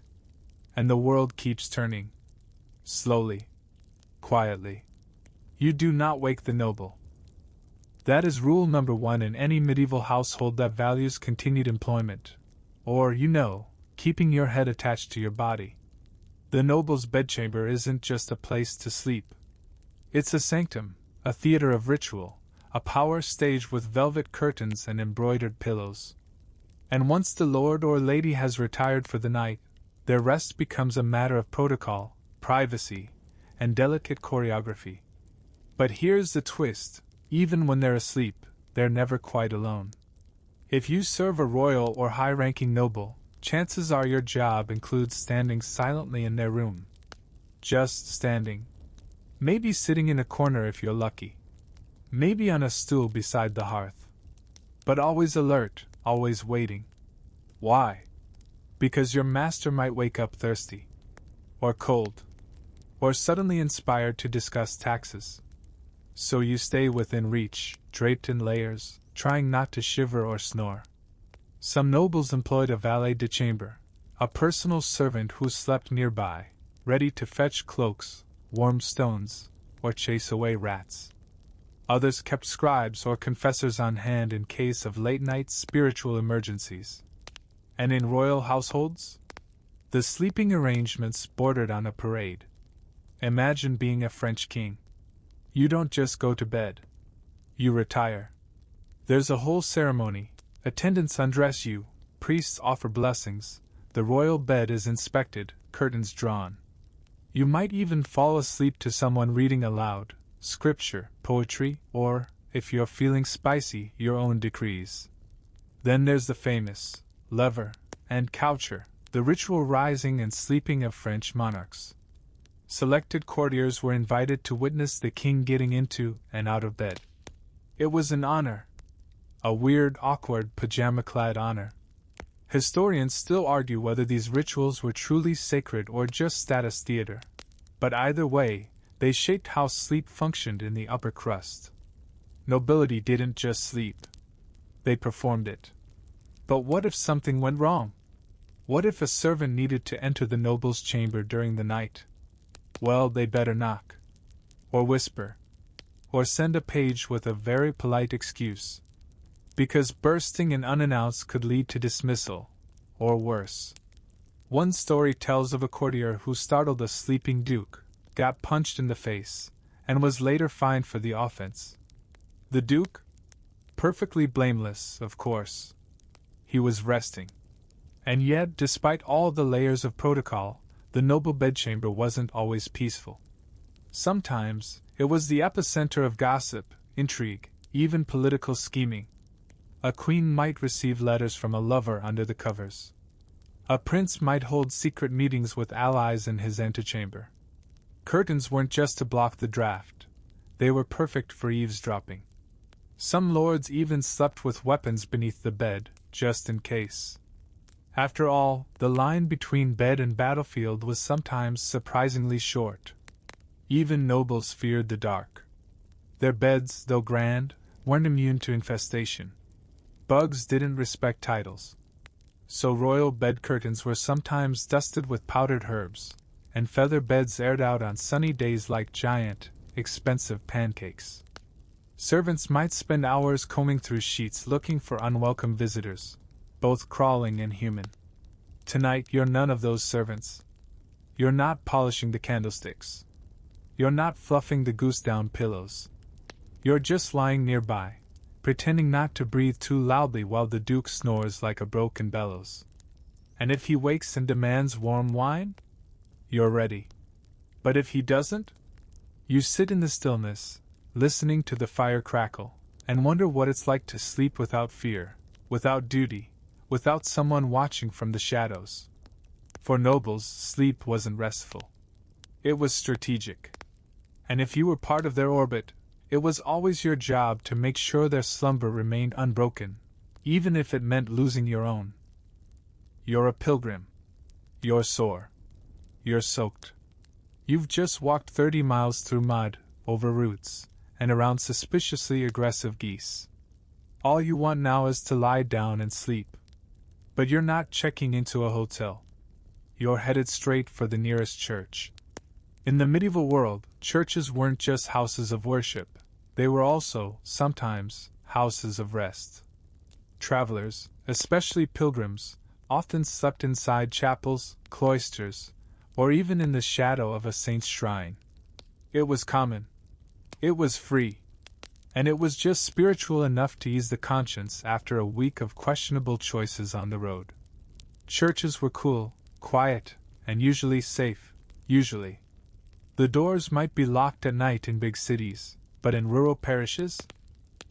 And the world keeps turning. Slowly. Quietly. You do not wake the noble. That is rule number 1 in any medieval household that values continued employment. Or, keeping your head attached to your body. The noble's bedchamber isn't just a place to sleep. It's a sanctum, a theater of ritual, a power stage with velvet curtains and embroidered pillows. And once the lord or lady has retired for the night, their rest becomes a matter of protocol, privacy, and delicate choreography. But here's the twist: even when they're asleep, they're never quite alone. If you serve a royal or high-ranking noble, chances are your job includes standing silently in their room. Just standing. Maybe sitting in a corner if you're lucky. Maybe on a stool beside the hearth. But always alert, always waiting. Why? Because your master might wake up thirsty. Or cold. Or suddenly inspired to discuss taxes. So you stay within reach, draped in layers, trying not to shiver or snore. Some nobles employed a valet de chambre, a personal servant who slept nearby, ready to fetch cloaks, warm stones, or chase away rats. Others kept scribes or confessors on hand in case of late-night spiritual emergencies. And in royal households? The sleeping arrangements bordered on a parade. Imagine being a French king. You don't just go to bed. You retire. There's a whole ceremony. Attendants undress you, priests offer blessings, the royal bed is inspected, curtains drawn. You might even fall asleep to someone reading aloud, scripture, poetry, or, if you're feeling spicy, your own decrees. Then there's the famous lever and coucher, the ritual rising and sleeping of French monarchs. Selected courtiers were invited to witness the king getting into and out of bed. It was an honor. A weird, awkward, pajama-clad honor. Historians still argue whether these rituals were truly sacred or just status theater. But either way, they shaped how sleep functioned in the upper crust. Nobility didn't just sleep. They performed it. But what if something went wrong? What if a servant needed to enter the noble's chamber during the night? Well, they better knock. Or whisper. Or send a page with a very polite excuse. Because bursting in unannounced could lead to dismissal, or worse. One story tells of a courtier who startled a sleeping duke, got punched in the face, and was later fined for the offense. The duke? Perfectly blameless, of course. He was resting. And yet, despite all the layers of protocol, the noble bedchamber wasn't always peaceful. Sometimes, it was the epicenter of gossip, intrigue, even political scheming. A queen might receive letters from a lover under the covers. A prince might hold secret meetings with allies in his antechamber. Curtains weren't just to block the draught, they were perfect for eavesdropping. Some lords even slept with weapons beneath the bed, just in case. After all, the line between bed and battlefield was sometimes surprisingly short. Even nobles feared the dark. Their beds, though grand, weren't immune to infestation. Bugs didn't respect titles. So royal bed curtains were sometimes dusted with powdered herbs, and feather beds aired out on sunny days like giant, expensive pancakes. Servants might spend hours combing through sheets looking for unwelcome visitors, both crawling and human. Tonight you're none of those servants. You're not polishing the candlesticks. You're not fluffing the goose-down pillows. You're just lying nearby, pretending not to breathe too loudly while the Duke snores like a broken bellows. And if he wakes and demands warm wine, you're ready. But if he doesn't, you sit in the stillness, listening to the fire crackle, and wonder what it's like to sleep without fear, without duty, without someone watching from the shadows. For nobles, sleep wasn't restful. It was strategic. And if you were part of their orbit, it was always your job to make sure their slumber remained unbroken, even if it meant losing your own. You're a pilgrim. You're sore. You're soaked. You've just walked 30 miles through mud, over roots, and around suspiciously aggressive geese. All you want now is to lie down and sleep. But you're not checking into a hotel. You're headed straight for the nearest church. In the medieval world, churches weren't just houses of worship, they were also, sometimes, houses of rest. Travelers, especially pilgrims, often slept inside chapels, cloisters, or even in the shadow of a saint's shrine. It was common. It was free. And it was just spiritual enough to ease the conscience after a week of questionable choices on the road. Churches were cool, quiet, and usually safe, usually. The doors might be locked at night in big cities, but in rural parishes,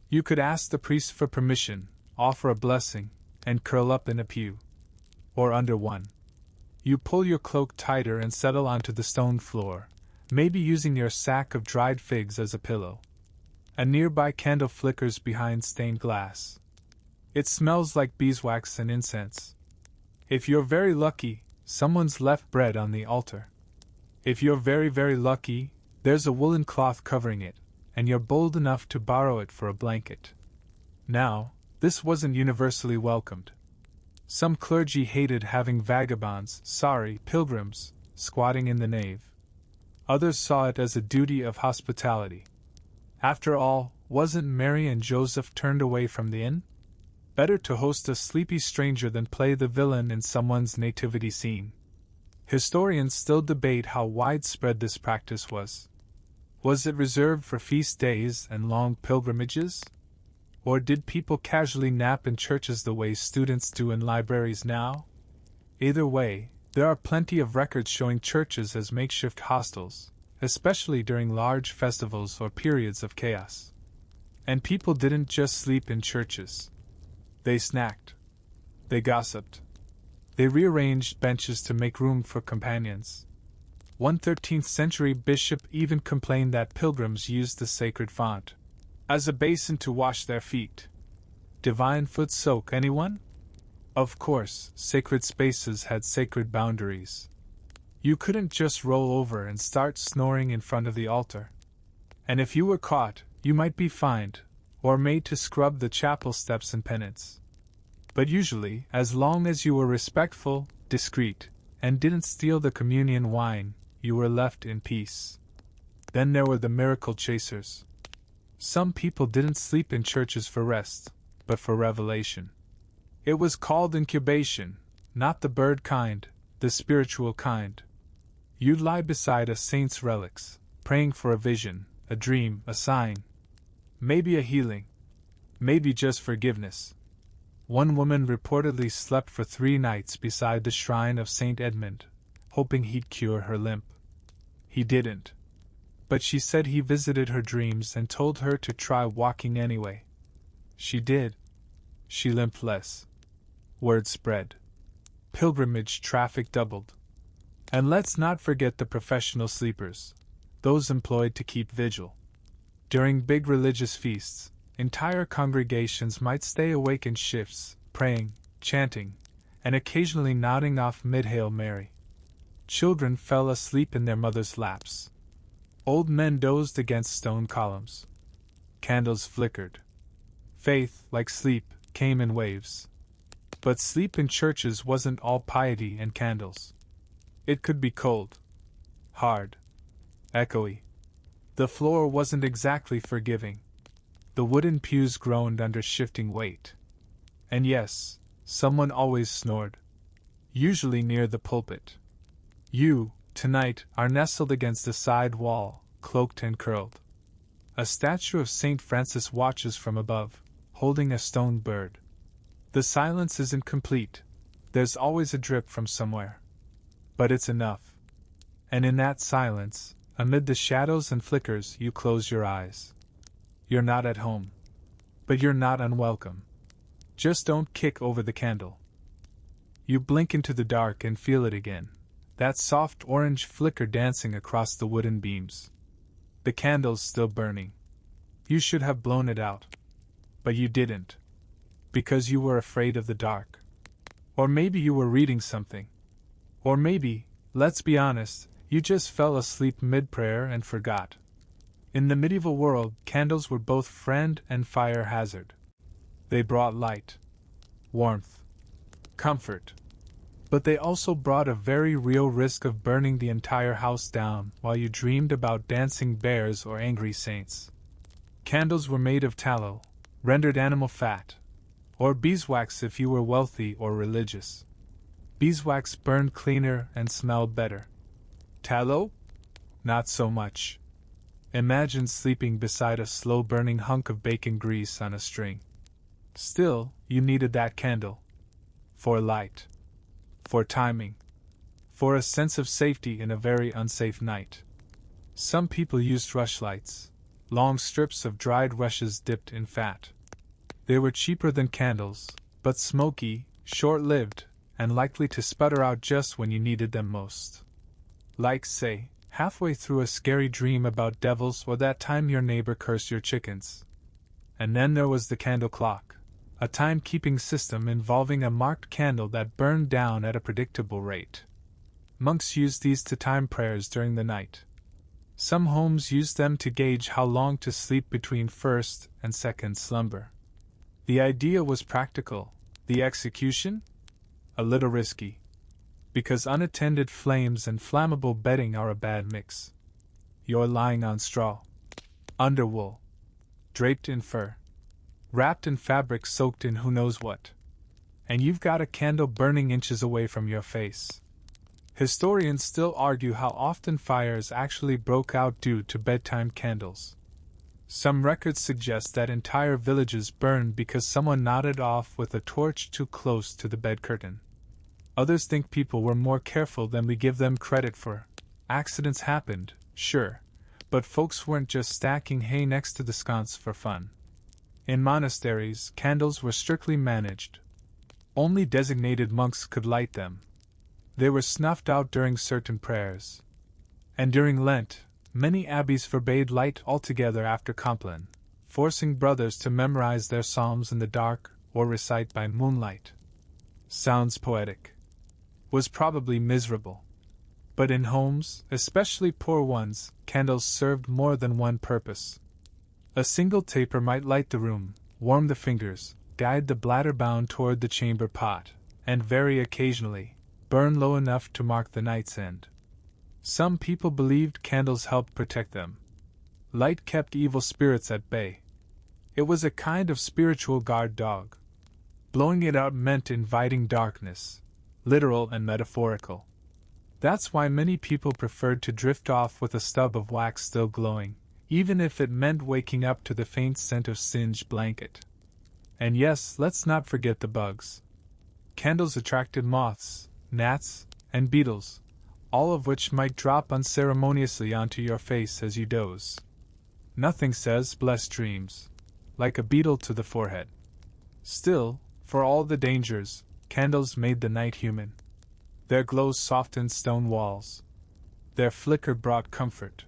you could ask the priest for permission, offer a blessing, and curl up in a pew. Or under one. You pull your cloak tighter and settle onto the stone floor, maybe using your sack of dried figs as a pillow. A nearby candle flickers behind stained glass. It smells like beeswax and incense. If you're very lucky, someone's left bread on the altar. If you're very, very lucky, there's a woolen cloth covering it, and you're bold enough to borrow it for a blanket. Now, this wasn't universally welcomed. Some clergy hated having vagabonds, pilgrims, squatting in the nave. Others saw it as a duty of hospitality. After all, wasn't Mary and Joseph turned away from the inn? Better to host a sleepy stranger than play the villain in someone's nativity scene. Historians still debate how widespread this practice was. Was it reserved for feast days and long pilgrimages? Or did people casually nap in churches the way students do in libraries now? Either way, there are plenty of records showing churches as makeshift hostels, especially during large festivals or periods of chaos. And people didn't just sleep in churches. They snacked. They gossiped. They rearranged benches to make room for companions. One 13th century bishop even complained that pilgrims used the sacred font as a basin to wash their feet. Divine foot soak, anyone? Of course, sacred spaces had sacred boundaries. You couldn't just roll over and start snoring in front of the altar. And if you were caught, you might be fined, or made to scrub the chapel steps in penance. But usually, as long as you were respectful, discreet, and didn't steal the communion wine, you were left in peace. Then there were the miracle chasers. Some people didn't sleep in churches for rest, but for revelation. It was called incubation, not the bird kind, the spiritual kind. You'd lie beside a saint's relics, praying for a vision, a dream, a sign. Maybe a healing. Maybe just forgiveness. One woman reportedly slept for 3 nights beside the shrine of Saint Edmund, hoping he'd cure her limp. He didn't. But she said he visited her dreams and told her to try walking anyway. She did. she limped less. Word spread. Pilgrimage traffic doubled. And let's not forget the professional sleepers, those employed to keep vigil. During big religious feasts, entire congregations might stay awake in shifts, praying, chanting, and occasionally nodding off mid-Hail Mary. Children fell asleep in their mothers' laps. Old men dozed against stone columns. Candles flickered. Faith, like sleep, came in waves. But sleep in churches wasn't all piety and candles. It could be cold, hard, echoey. The floor wasn't exactly forgiving. The wooden pews groaned under shifting weight. And yes, someone always snored. Usually near the pulpit. You, tonight, are nestled against the side wall, cloaked and curled. A statue of St. Francis watches from above, holding a stone bird. The silence isn't complete. There's always a drip from somewhere. But it's enough. And in that silence, amid the shadows and flickers, you close your eyes. You're not at home. But you're not unwelcome. Just don't kick over the candle. You blink into the dark and feel it again. That soft orange flicker dancing across the wooden beams. The candle's still burning. You should have blown it out. But you didn't. Because you were afraid of the dark. Or maybe you were reading something. Or maybe, let's be honest, you just fell asleep mid-prayer and forgot. In the medieval world, candles were both friend and fire hazard. They brought light, warmth, comfort. But they also brought a very real risk of burning the entire house down while you dreamed about dancing bears or angry saints. Candles were made of tallow, rendered animal fat, or beeswax if you were wealthy or religious. Beeswax burned cleaner and smelled better. Tallow? Not so much. Imagine sleeping beside a slow-burning hunk of bacon grease on a string. Still, you needed that candle. For light. For timing. For a sense of safety in a very unsafe night. Some people used rushlights, long strips of dried rushes dipped in fat. They were cheaper than candles, but smoky, short-lived, and likely to sputter out just when you needed them most. Like, say, halfway through a scary dream about devils or that time your neighbor cursed your chickens. And then there was the candle clock, a time-keeping system involving a marked candle that burned down at a predictable rate. Monks used these to time prayers during the night. Some homes used them to gauge how long to sleep between first and second slumber. The idea was practical. The execution? A little risky. Because unattended flames and flammable bedding are a bad mix. You're lying on straw, under wool, draped in fur, wrapped in fabric soaked in who knows what. And you've got a candle burning inches away from your face. Historians still argue how often fires actually broke out due to bedtime candles. Some records suggest that entire villages burned because someone nodded off with a torch too close to the bed curtain. Others think people were more careful than we give them credit for. Accidents happened, sure, but folks weren't just stacking hay next to the sconce for fun. In monasteries, candles were strictly managed. Only designated monks could light them. They were snuffed out during certain prayers. And during Lent, many abbeys forbade light altogether after Compline, forcing brothers to memorize their psalms in the dark or recite by moonlight. Sounds poetic. Was probably miserable. But in homes, especially poor ones, candles served more than one purpose. A single taper might light the room, warm the fingers, guide the bladder bound toward the chamber pot, and very occasionally, burn low enough to mark the night's end. Some people believed candles helped protect them. Light kept evil spirits at bay. It was a kind of spiritual guard dog. Blowing it out meant inviting darkness, literal and metaphorical. That's why many people preferred to drift off with a stub of wax still glowing, even if it meant waking up to the faint scent of singed blanket. And yes, let's not forget the bugs. Candles attracted moths, gnats, and beetles, all of which might drop unceremoniously onto your face as you doze. Nothing says blessed dreams like a beetle to the forehead. Still, for all the dangers, candles made the night human. Their glow softened stone walls. Their flicker brought comfort.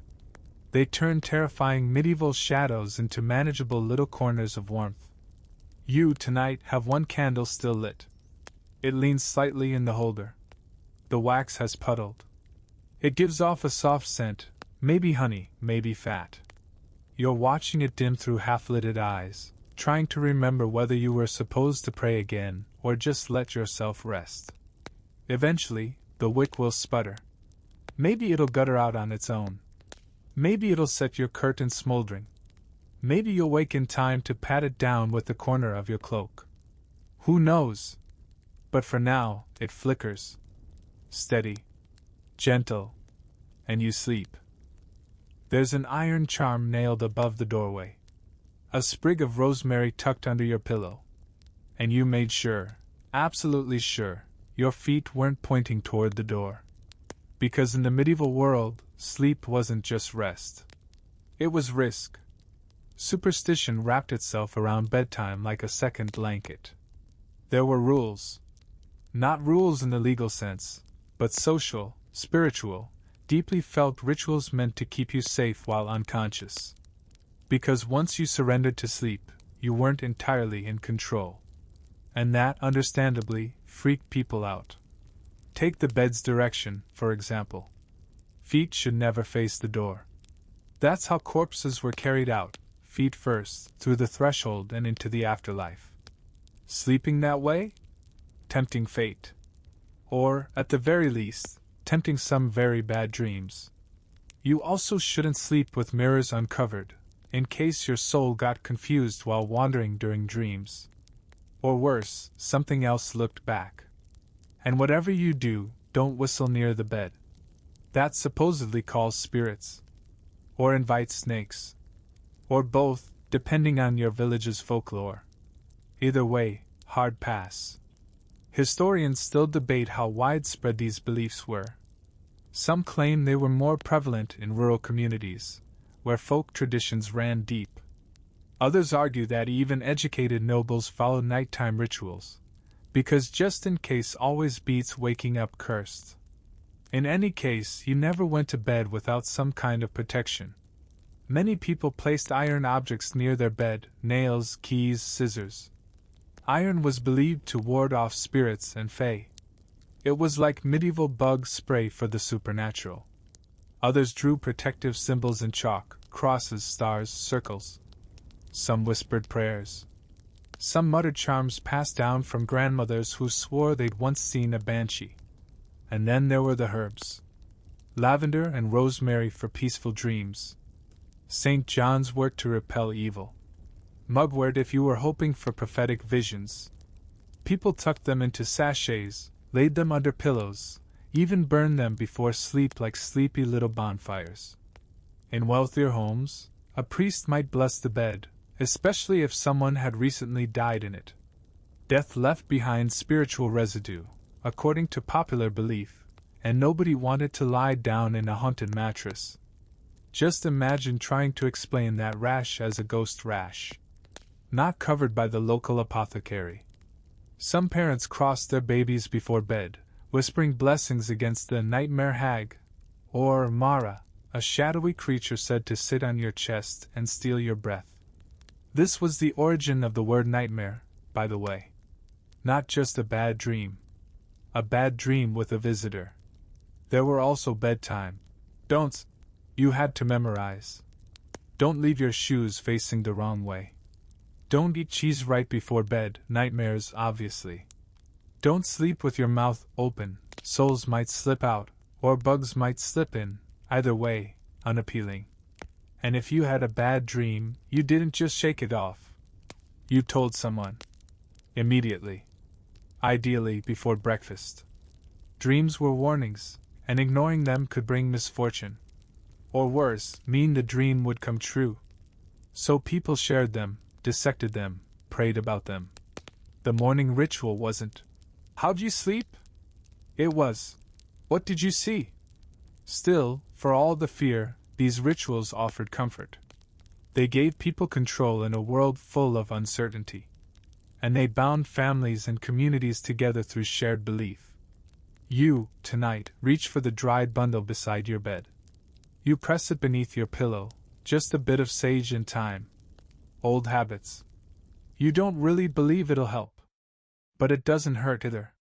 They turned terrifying medieval shadows into manageable little corners of warmth. You, tonight, have one candle still lit. It leans slightly in the holder. The wax has puddled. It gives off a soft scent, maybe honey, maybe fat. You're watching it dim through half-lidded eyes, trying to remember whether you were supposed to pray again or just let yourself rest. Eventually, the wick will sputter. Maybe it'll gutter out on its own. Maybe it'll set your curtain smoldering. Maybe you'll wake in time to pat it down with the corner of your cloak. Who knows? But for now, it flickers. Steady. Gentle. And you sleep. There's an iron charm nailed above the doorway. A sprig of rosemary tucked under your pillow. And you made sure, absolutely sure, your feet weren't pointing toward the door. Because in the medieval world, sleep wasn't just rest. It was risk. Superstition wrapped itself around bedtime like a second blanket. There were rules. Not rules in the legal sense, but social, spiritual, deeply felt rituals meant to keep you safe while unconscious. Because once you surrendered to sleep, you weren't entirely in control. And that, understandably, freaked people out. Take the bed's direction, for example. Feet should never face the door. That's how corpses were carried out, feet first, through the threshold and into the afterlife. Sleeping that way? Tempting fate. Or, at the very least, tempting some very bad dreams. You also shouldn't sleep with mirrors uncovered, in case your soul got confused while wandering during dreams. Or worse, something else looked back. And whatever you do, don't whistle near the bed. That supposedly calls spirits. Or invites snakes. Or both, depending on your village's folklore. Either way, hard pass. Historians still debate how widespread these beliefs were. Some claim they were more prevalent in rural communities, where folk traditions ran deep. Others argue that even educated nobles followed nighttime rituals, because just in case always beats waking up cursed. In any case, you never went to bed without some kind of protection. Many people placed iron objects near their bed, nails, keys, scissors. Iron was believed to ward off spirits and fae. It was like medieval bug spray for the supernatural. Others drew protective symbols in chalk, crosses, stars, circles. Some whispered prayers. Some muttered charms passed down from grandmothers who swore they'd once seen a banshee. And then there were the herbs. Lavender and rosemary for peaceful dreams. St. John's wort to repel evil. Mugwort if you were hoping for prophetic visions. People tucked them into sachets, laid them under pillows, even burned them before sleep like sleepy little bonfires. In wealthier homes, a priest might bless the bed, especially if someone had recently died in it. Death left behind spiritual residue, according to popular belief, and nobody wanted to lie down in a haunted mattress. Just imagine trying to explain that rash as a ghost rash. Not covered by the local apothecary. Some parents crossed their babies before bed, whispering blessings against the nightmare hag, or Mara, a shadowy creature said to sit on your chest and steal your breath. This was the origin of the word nightmare, by the way. Not just a bad dream. A bad dream with a visitor. There were also bedtime. Don'ts you had to memorize. Don't leave your shoes facing the wrong way. Don't eat cheese right before bed, nightmares obviously. Don't sleep with your mouth open, souls might slip out, or bugs might slip in, either way, unappealing. And if you had a bad dream, you didn't just shake it off. You told someone. Immediately. Ideally before breakfast. Dreams were warnings, and ignoring them could bring misfortune. Or worse, mean the dream would come true. So people shared them, dissected them, prayed about them. The morning ritual wasn't, "How'd you sleep?" It was, "What did you see?" Still, for all the fear, these rituals offered comfort. They gave people control in a world full of uncertainty. and they bound families and communities together through shared belief. You, tonight, reach for the dried bundle beside your bed. You press it beneath your pillow, just a bit of sage and thyme. Old habits. You don't really believe it'll help. But it doesn't hurt either.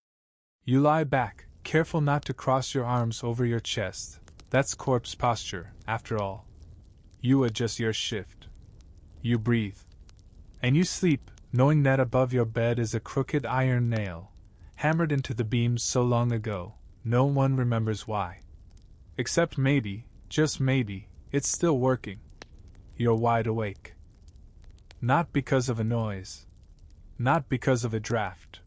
You lie back, careful not to cross your arms over your chest. That's corpse posture, after all. You adjust your shift. You breathe. And you sleep, knowing that above your bed is a crooked iron nail, hammered into the beams so long ago, no one remembers why. Except maybe, just maybe, it's still working. You're wide awake. Not because of a noise. Not because of a draft.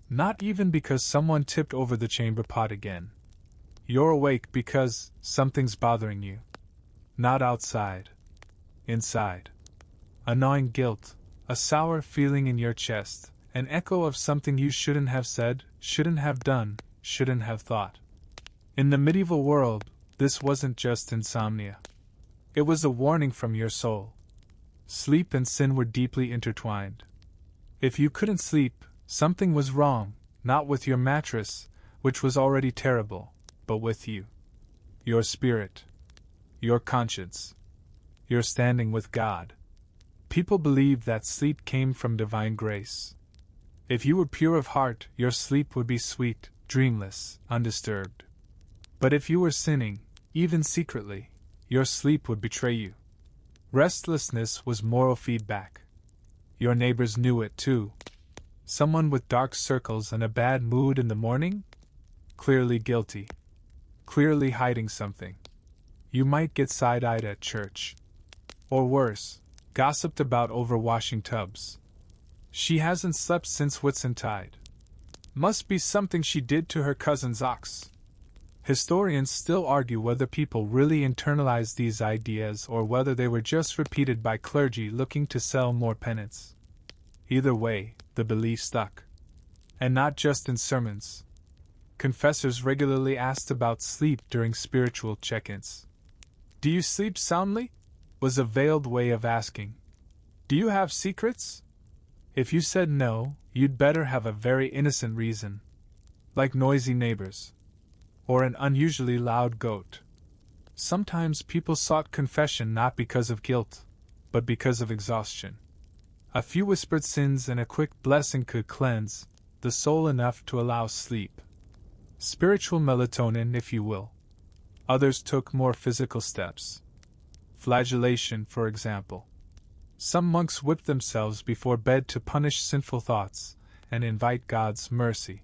Not even because someone tipped over the chamber pot again. You're awake because something's bothering you. Not outside. Inside. A gnawing guilt, a sour feeling in your chest, an echo of something you shouldn't have said, shouldn't have done, shouldn't have thought. In the medieval world, this wasn't just insomnia. It was a warning from your soul. Sleep and sin were deeply intertwined. If you couldn't sleep, something was wrong, not with your mattress, which was already terrible, but with you. Your spirit. Your conscience. Your standing with God. People believed that sleep came from divine grace. If you were pure of heart, your sleep would be sweet, dreamless, undisturbed. But if you were sinning, even secretly, your sleep would betray you. Restlessness was moral feedback. Your neighbors knew it too. Someone with dark circles and a bad mood in the morning? Clearly guilty. Clearly hiding something. You might get side-eyed at church. Or worse, gossiped about over washing tubs. She hasn't slept since Whitsuntide. Must be something she did to her cousin's ox. Historians still argue whether people really internalized these ideas or whether they were just repeated by clergy looking to sell more penance. Either way, the belief stuck. And not just in sermons. Confessors regularly asked about sleep during spiritual check-ins. Do you sleep soundly? Was a veiled way of asking. Do you have secrets? If you said no, you'd better have a very innocent reason. Like noisy neighbors. Or an unusually loud goat. Sometimes people sought confession not because of guilt, but because of exhaustion. A few whispered sins and a quick blessing could cleanse the soul enough to allow sleep. Spiritual melatonin, if you will. Others took more physical steps. Flagellation, for example. Some monks whipped themselves before bed to punish sinful thoughts and invite God's mercy.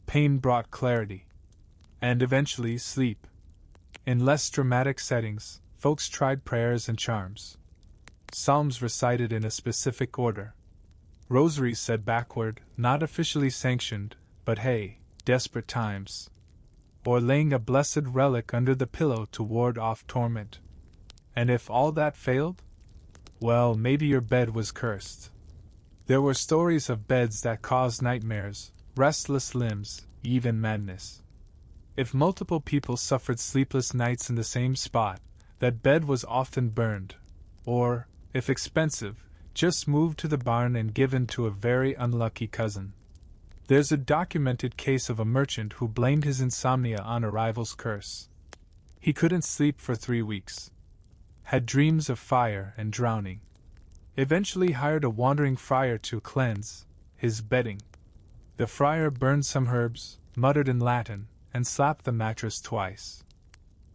Pain brought clarity. And eventually sleep. In less dramatic settings, folks tried prayers and charms. Psalms recited in a specific order. Rosaries said backward, not officially sanctioned, but hey, desperate times. Or laying a blessed relic under the pillow to ward off torment. And if all that failed? Well, maybe your bed was cursed. There were stories of beds that caused nightmares, restless limbs, even madness. If multiple people suffered sleepless nights in the same spot, that bed was often burned, or, if expensive, just moved to the barn and given to a very unlucky cousin. There's a documented case of a merchant who blamed his insomnia on a rival's curse. He couldn't sleep for 3 weeks. Had dreams of fire and drowning. Eventually hired a wandering friar to cleanse his bedding. The friar burned some herbs, muttered in Latin, and slapped the mattress twice.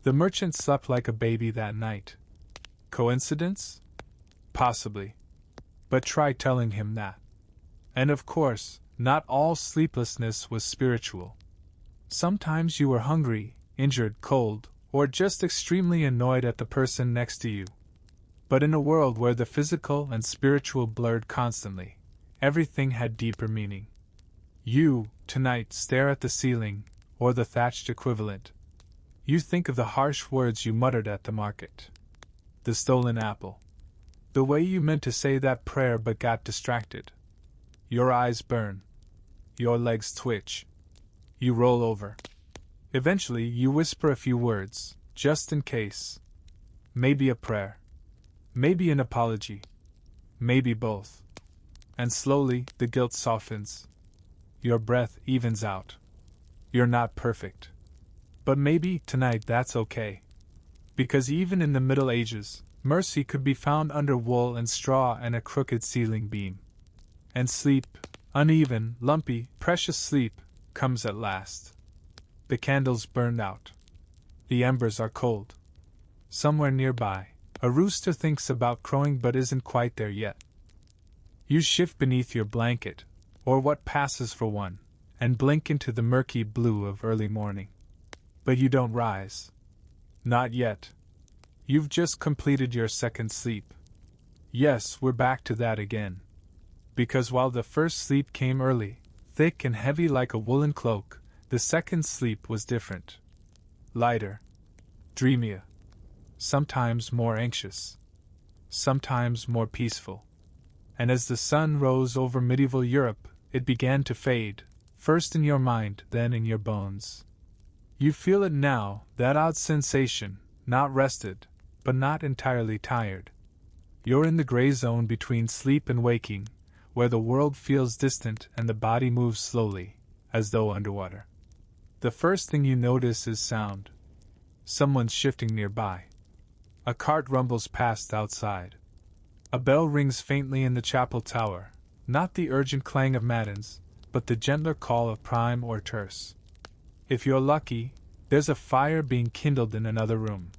The merchant slept like a baby that night. Coincidence? Possibly. But try telling him that. And of course, not all sleeplessness was spiritual. Sometimes you were hungry, injured, cold, or just extremely annoyed at the person next to you. But in a world where the physical and spiritual blurred constantly, everything had deeper meaning. You, tonight, stare at the ceiling, or the thatched equivalent. You think of the harsh words you muttered at the market. The stolen apple. The way you meant to say that prayer but got distracted. Your eyes burn. Your legs twitch. You roll over. Eventually, you whisper a few words, just in case. Maybe a prayer. Maybe an apology. Maybe both. and slowly the guilt softens. Your breath evens out. You're not perfect. But maybe tonight that's okay. Because even in the Middle Ages, mercy could be found under wool and straw and a crooked ceiling beam. And sleep, uneven, lumpy, precious sleep, comes at last. The candles burned out. The embers are cold. Somewhere nearby, a rooster thinks about crowing but isn't quite there yet. You shift beneath your blanket, or what passes for one, and blink into the murky blue of early morning. But you don't rise. Not yet. You've just completed your second sleep. Yes, we're back to that again. Because while the first sleep came early, thick and heavy like a woolen cloak, the second sleep was different. Lighter. Dreamier. Sometimes more anxious. Sometimes more peaceful. And as the sun rose over medieval Europe, it began to fade, first in your mind, then in your bones. You feel it now, that odd sensation, not rested, but not entirely tired. You're in the gray zone between sleep and waking, where the world feels distant and the body moves slowly, as though underwater. The first thing you notice is sound. Someone's shifting nearby. A cart rumbles past outside. A bell rings faintly in the chapel tower, not the urgent clang of matins, but the gentler call of prime or terce. If you're lucky, there's a fire being kindled in another room.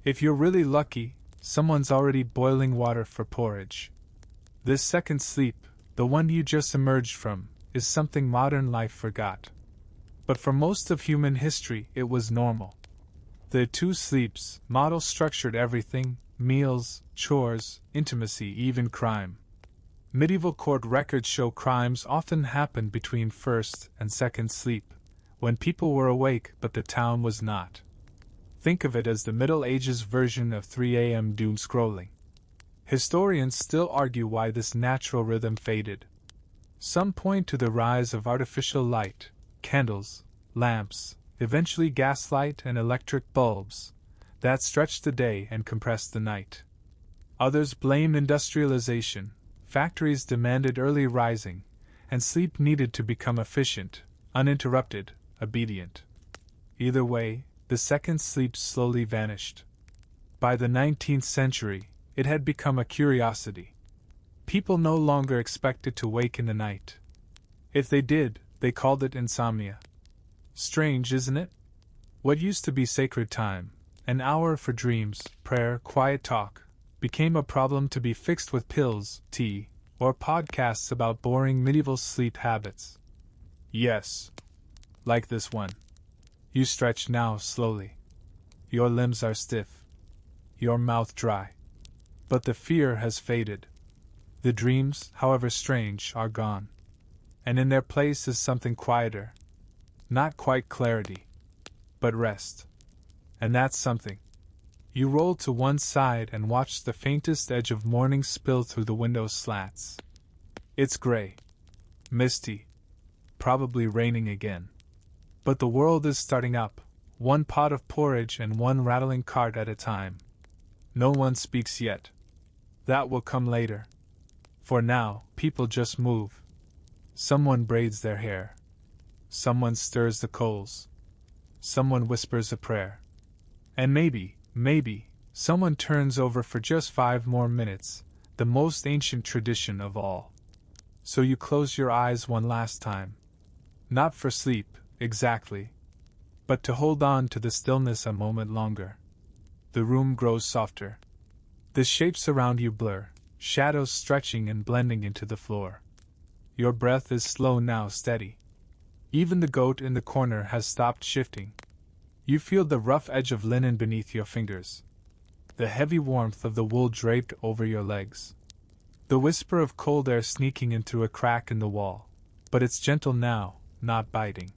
If you're really lucky, someone's already boiling water for porridge. This second sleep, the one you just emerged from, is something modern life forgot. But for most of human history, it was normal. The two sleeps, model structured everything: meals, chores, intimacy, even crime. Medieval court records show crimes often happened between first and second sleep, when people were awake but the town was not. Think of it as the Middle Ages version of 3 a.m. doom scrolling. Historians still argue why this natural rhythm faded. Some point to the rise of artificial light, candles, lamps, eventually gaslight and electric bulbs, that stretched the day and compressed the night. Others blame industrialization. Factories demanded early rising, and sleep needed to become efficient, uninterrupted, obedient. Either way, the second sleep slowly vanished. By the 19th century, it had become a curiosity. People no longer expected to wake in the night. If they did, they called it insomnia. Strange, isn't it? What used to be sacred time, an hour for dreams, prayer, quiet talk, became a problem to be fixed with pills, tea, or podcasts about boring medieval sleep habits. Yes. Like this one. You stretch now slowly. Your limbs are stiff. Your mouth dry. But the fear has faded. The dreams, however strange, are gone. And in their place is something quieter. Not quite clarity, but rest. And that's something. You roll to one side and watch the faintest edge of morning spill through the window slats. It's gray. Misty. Probably raining again. But the world is starting up, one pot of porridge and one rattling cart at a time. No one speaks yet. That will come later. For now, people just move. Someone braids their hair. Someone stirs the coals. Someone whispers a prayer. And maybe, someone turns over for just 5 more minutes, the most ancient tradition of all. So you close your eyes one last time. Not for sleep, exactly, but to hold on to the stillness a moment longer. The room grows softer. The shapes around you blur, shadows stretching and blending into the floor. Your breath is slow now, steady. Even the goat in the corner has stopped shifting. You feel the rough edge of linen beneath your fingers. The heavy warmth of the wool draped over your legs. The whisper of cold air sneaking in through a crack in the wall. But it's gentle now, not biting.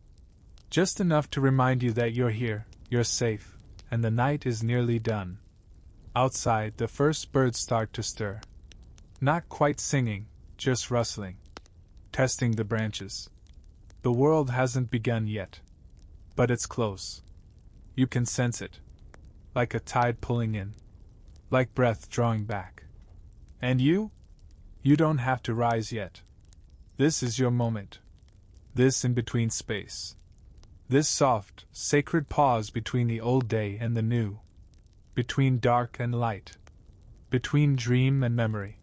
Just enough to remind you that you're here, you're safe, and the night is nearly done. Outside, the first birds start to stir. Not quite singing, just rustling. Testing the branches. The world hasn't begun yet. But it's close. You can sense it. Like a tide pulling in. Like breath drawing back. And you? You don't have to rise yet. This is your moment. This in-between space. This soft, sacred pause between the old day and the new. Between dark and light. Between dream and memory.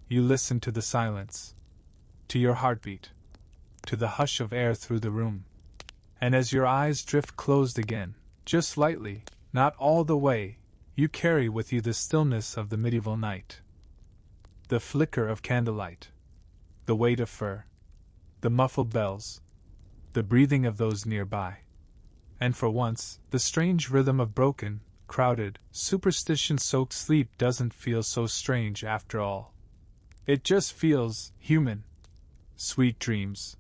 You listen to the silence. To your heartbeat. To the hush of air through the room. And as your eyes drift closed again, just lightly, not all the way, you carry with you the stillness of the medieval night. The flicker of candlelight. The weight of fur. The muffled bells. The breathing of those nearby. And for once, the strange rhythm of broken, crowded, superstition-soaked sleep doesn't feel so strange after all. It just feels human. Sweet dreams.